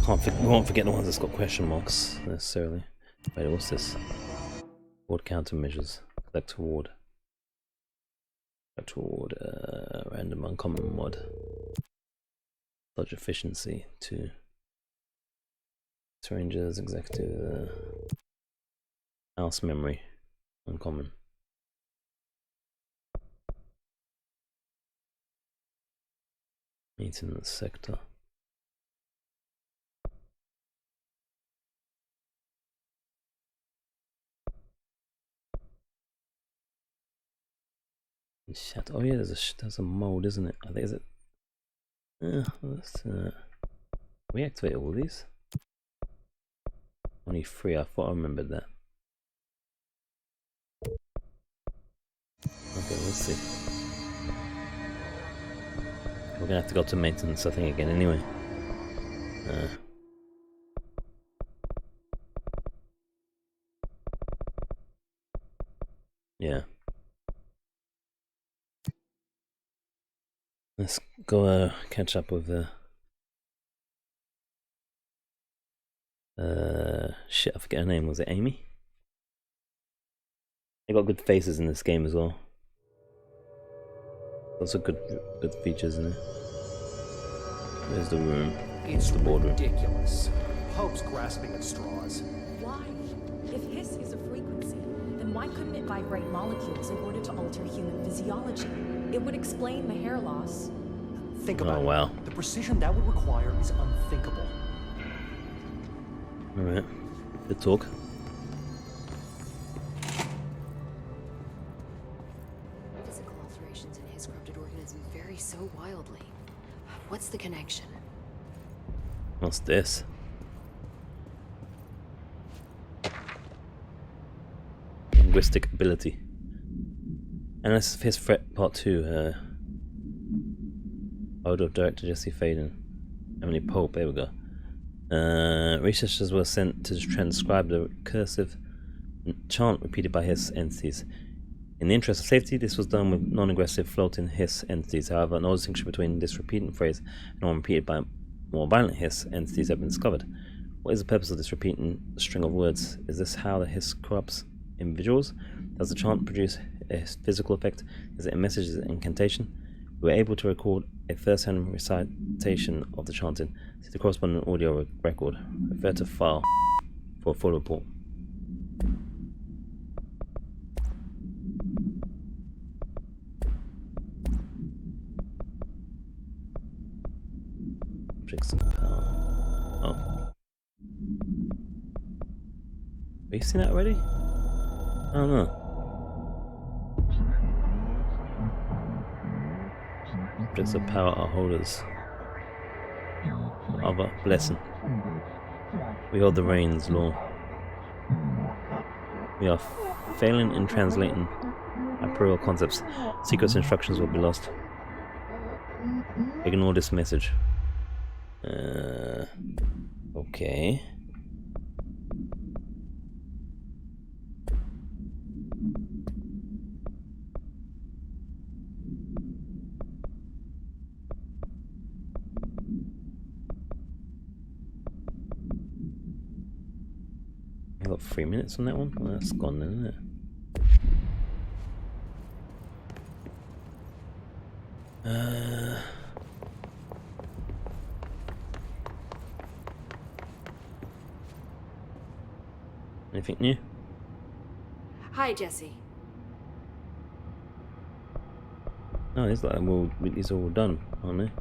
We won't forget the ones that's got question marks necessarily. Wait, what's this? Ward countermeasures. Collect reward. Collect reward. Random uncommon mod. Dodge efficiency 2. Rangers, executive. House memory. Uncommon. Maintenance sector. Shut. Oh yeah, there's a mode, isn't it? I think is it. Let's reactivate all these. Only 3. I thought I remembered that. Okay, let's see. We're gonna have to go to maintenance, I think, again anyway. Yeah. Let's go catch up with shit, I forget her name. Was it Amy? They got good faces in this game as well. Also good features in it. There's the room. It's the boardroom. ridiculous. Pope's grasping at straws. Why? If hiss is a frequency, then why couldn't it vibrate molecules in order to alter human physiology? It would explain the hair loss. Think about it. Wow. The precision that would require is unthinkable. Alright. Good talk. Physical alterations in his corrupted organism vary so wildly. What's the connection? What's this? Linguistic ability. Analysis of his threat part 2. Order of Director Jesse Faden. Emily Pope, there we go. Researchers were sent to transcribe the recursive chant repeated by his entities. In the interest of safety, this was done with non-aggressive floating hiss entities. However, no distinction between this repeating phrase and one repeated by more violent hiss entities have been discovered. What is the purpose of this repeating string of words? Is this how the hiss corrupts individuals? Does the chant produce a physical effect? Is it a message? Is it an incantation? We were able to record a first-hand recitation of the chanting. See the corresponding audio record. Refer to file for a full report. Objects of power. Oh. Have you seen that already? I don't know. Objects of power are holders. Other blessing. We hold the reins, law. We are failing in translating imperial concepts. Secret instructions will be lost. Ignore this message. Okay. I got 3 minutes on that one. Well, that's gone then, isn't it? Anything new? Hi, Jesse. No, it's like these are all done, aren't they?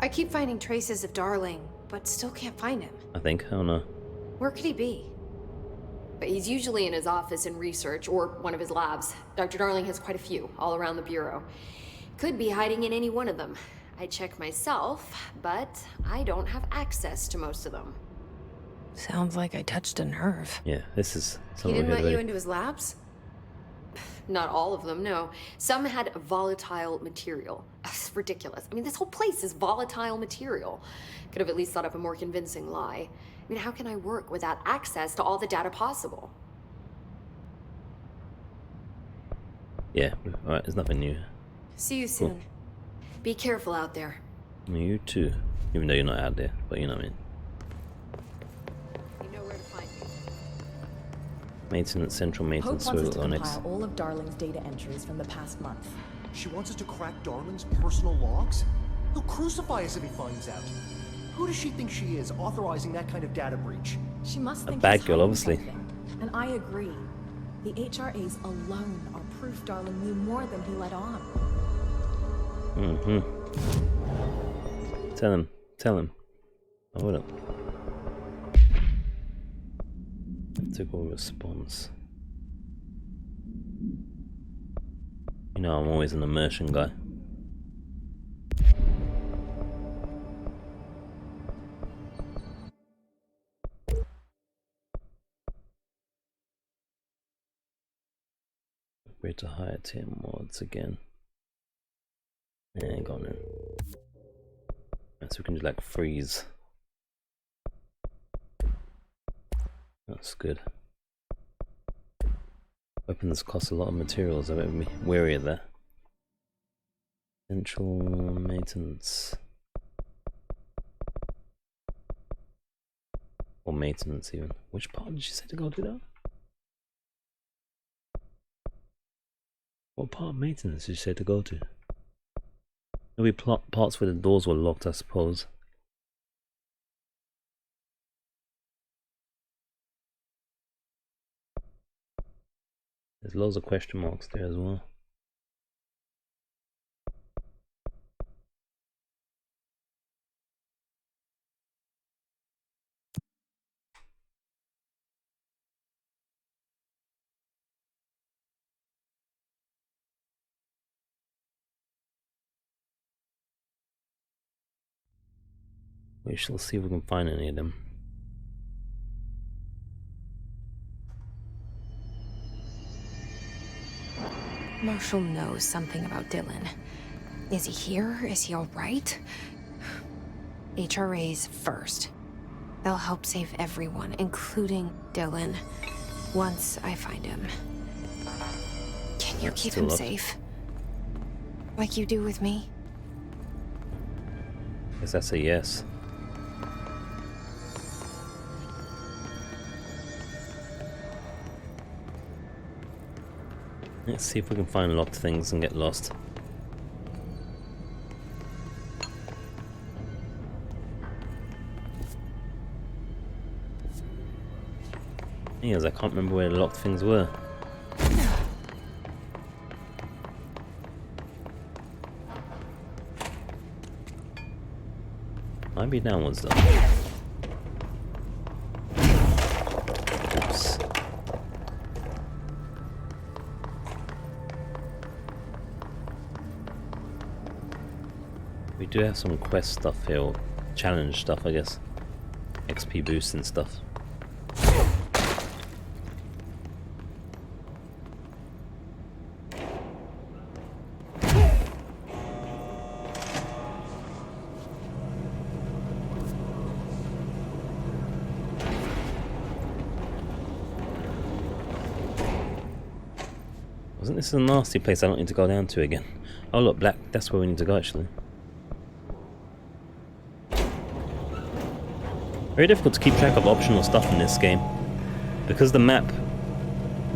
I keep finding traces of Darling, but still can't find him. I think. I don't know. Where could he be? But he's usually in his office in research or one of his labs. Dr. Darling has quite a few all around the Bureau. Could be hiding in any one of them. I check myself, but I don't have access to most of them. Sounds like I touched a nerve. Yeah, this is He something didn't we let heard you already. into his labs? Not all of them, no. Some had volatile material. It's ridiculous. I mean, this whole place is volatile material. Could have at least thought up a more convincing lie. I mean, how can I work without access to all the data possible? Yeah, alright, there's nothing new. See you soon. Be careful out there. You too. Even though you're not out there, but you know what I mean. You know where to find me. Maintenance, central Hope maintenance, wants us to Onyx. compile all of Darling's data entries from the past month. She wants us to crack Darling's personal logs? He'll crucify us if he finds out. Who does she think she is, authorizing that kind of data breach? She must A think bad he's girl, hiding obviously. something. And I agree. The HRAs alone are proof Darling knew more than he let on. Mm-hmm. Tell him. Oh, hold up. Typical response. You know, I'm always an immersion guy. Upgrade to higher tier mods again. Go on then. So we can just like freeze. That's good. Weapons cost a lot of materials, I better be wary of that. Central maintenance. Or maintenance even. Which part did you say to go do that? What part of maintenance did you say to go to? Maybe parts where the doors were locked, I suppose. There's loads of question marks there as well. We shall see if we can find any of them. Marshall knows something about Dylan. Is he here? Is he alright? HRAs first. They'll help save everyone, including Dylan, once I find him. Can you That's keep still him locked. safe? Like you do with me? Guess that's a yes. Let's see if we can find locked things and get lost. Yes, I can't remember where the locked things were. Might be downwards though. Oops. We do have some quest stuff here, or challenge stuff, I guess. XP boost and stuff. Wasn't this a nasty place I don't need to go down to again? Oh look, black, that's where we need to go actually. Very difficult to keep track of optional stuff in this game. Because the map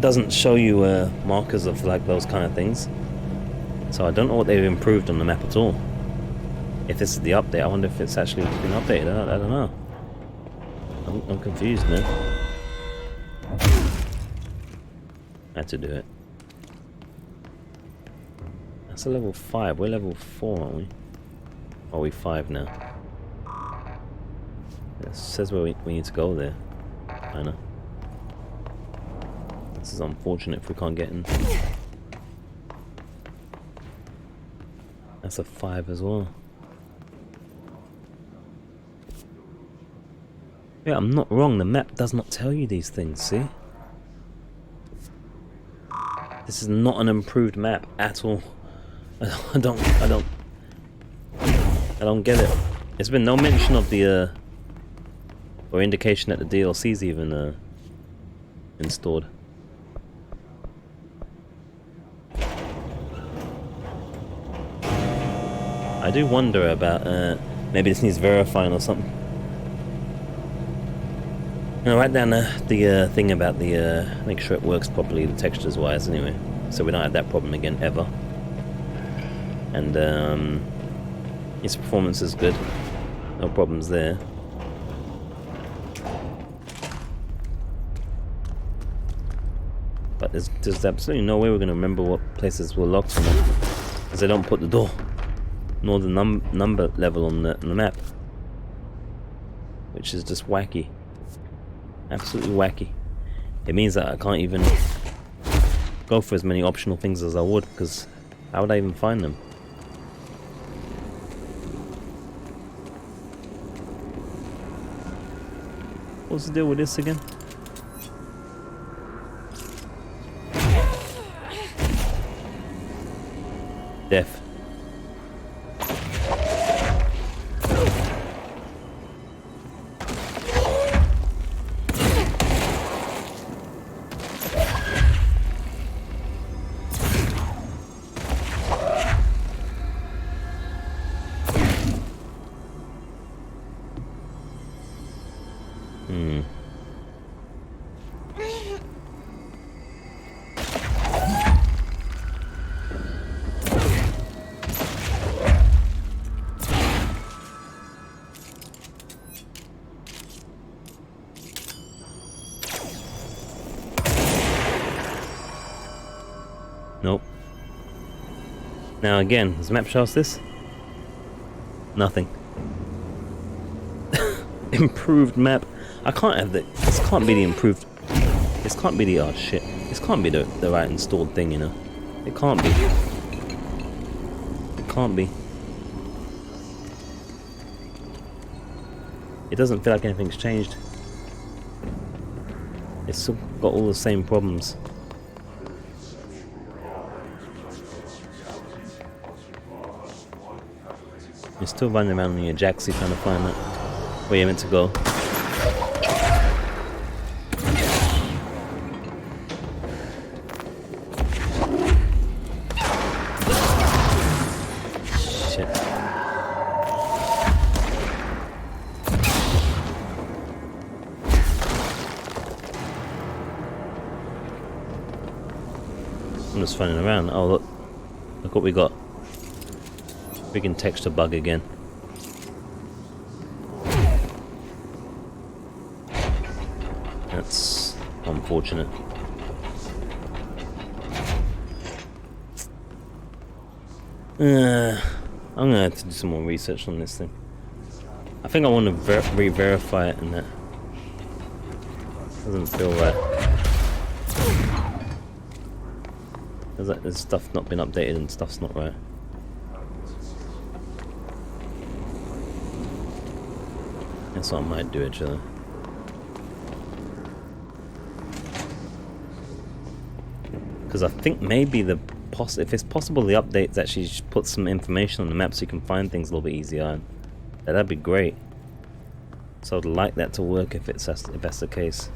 doesn't show you markers of like those kind of things. So I don't know what they've improved on the map at all. If this is the update, I wonder if it's actually been updated, I don't know. I'm confused now. I had to do it. That's a level 5. We're level 4, aren't we? Or are we 5 now? It says where we need to go there. I know. This is unfortunate if we can't get in. That's a 5 as well. Yeah, I'm not wrong. The map does not tell you these things, see? This is not an improved map at all. I don't get it. There's been no mention of the or indication that the DLC's even installed. I do wonder about maybe this needs verifying or something. I'll write down the thing about the make sure it works properly, the textures wise anyway, so we don't have that problem again ever. And its performance is good, no problems there. But there's absolutely no way we're going to remember what places were locked from them, because they don't put the door nor the number level on the map, which is just wacky, absolutely wacky. It means that I can't even go for as many optional things as I would, because how would I even find them? What's the deal with this again? Death. Nope. Now again, does the map show us this? Nothing. Improved map. I can't have the. This can't be the improved. This can't be the. Oh shit. This can't be the right installed thing, you know. It can't be. It can't be. It doesn't feel like anything's changed. It's still got all the same problems. You're still running around in your jacksie trying to find that where you're meant to go. I'm just funning around. Oh look, look what we got. Freaking texture bug again. That's unfortunate. I'm gonna have to do some more research on this thing. I think I want to re-verify it, and that doesn't feel right. There's stuff not been updated and stuff's not right. That's what I might do actually. Because I think maybe if it's possible the updates actually put some information on the map so you can find things a little bit easier, and that'd be great. So I'd like that to work if that's the case.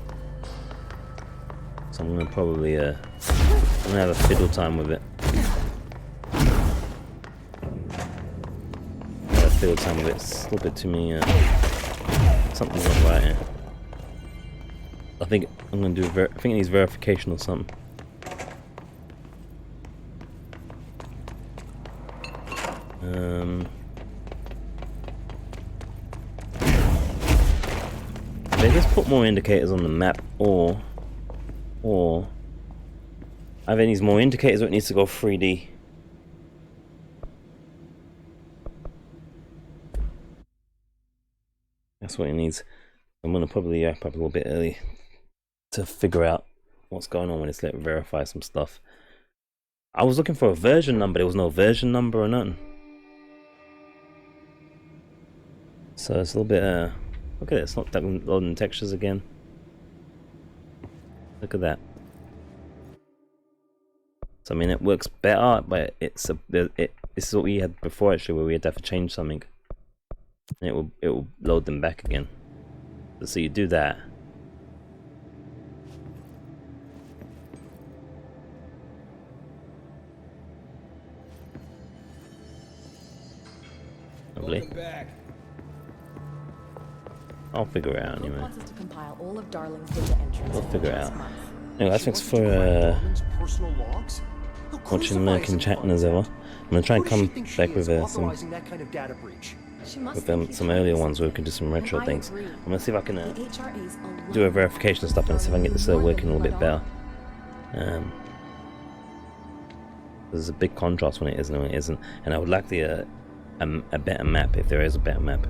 So I'm gonna probably I'm gonna have a fiddle time with it. Fiddle time with it. It's a little bit too many. Something's not right here. I think I'm gonna do. I think it needs verification or something. They just put more indicators on the map, or either it needs more indicators or it needs to go 3D. That's what it needs. I'm gonna probably wrap up a little bit early to figure out what's going on when it's let verify some stuff. I was looking for a version number, there was no version number or nothing. So it's a little bit look at it, it's not loading textures again. Look at that. So I mean it works better, but this is what we had before actually, where we had to have to change something. And it will load them back again. So you do that. Lovely. I'll figure it out anyway. We'll figure it out. Anyway, thanks for watching American Chatting as ever. I'm gonna try and come back with some earlier ones where we can do some retro things. I'm gonna see if I can do a verification stuff and see if I can get this working a little bit better. There's a big contrast when it is and when it isn't, and I would like a better map, if there is a better map,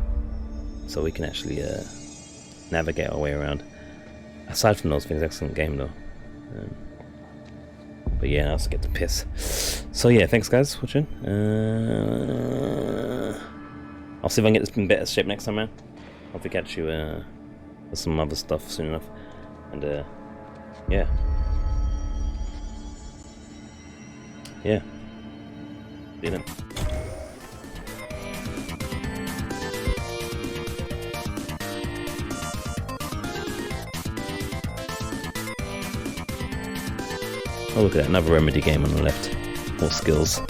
so we can actually navigate our way around. Aside from those things, excellent game though. But yeah, I also get to piss. So yeah, thanks guys for watching. I'll see if I can get this in better shape next time, man. Hopefully catch you with some other stuff soon enough. And yeah. See you then. Oh look at that, another Remedy game on the left. More skills.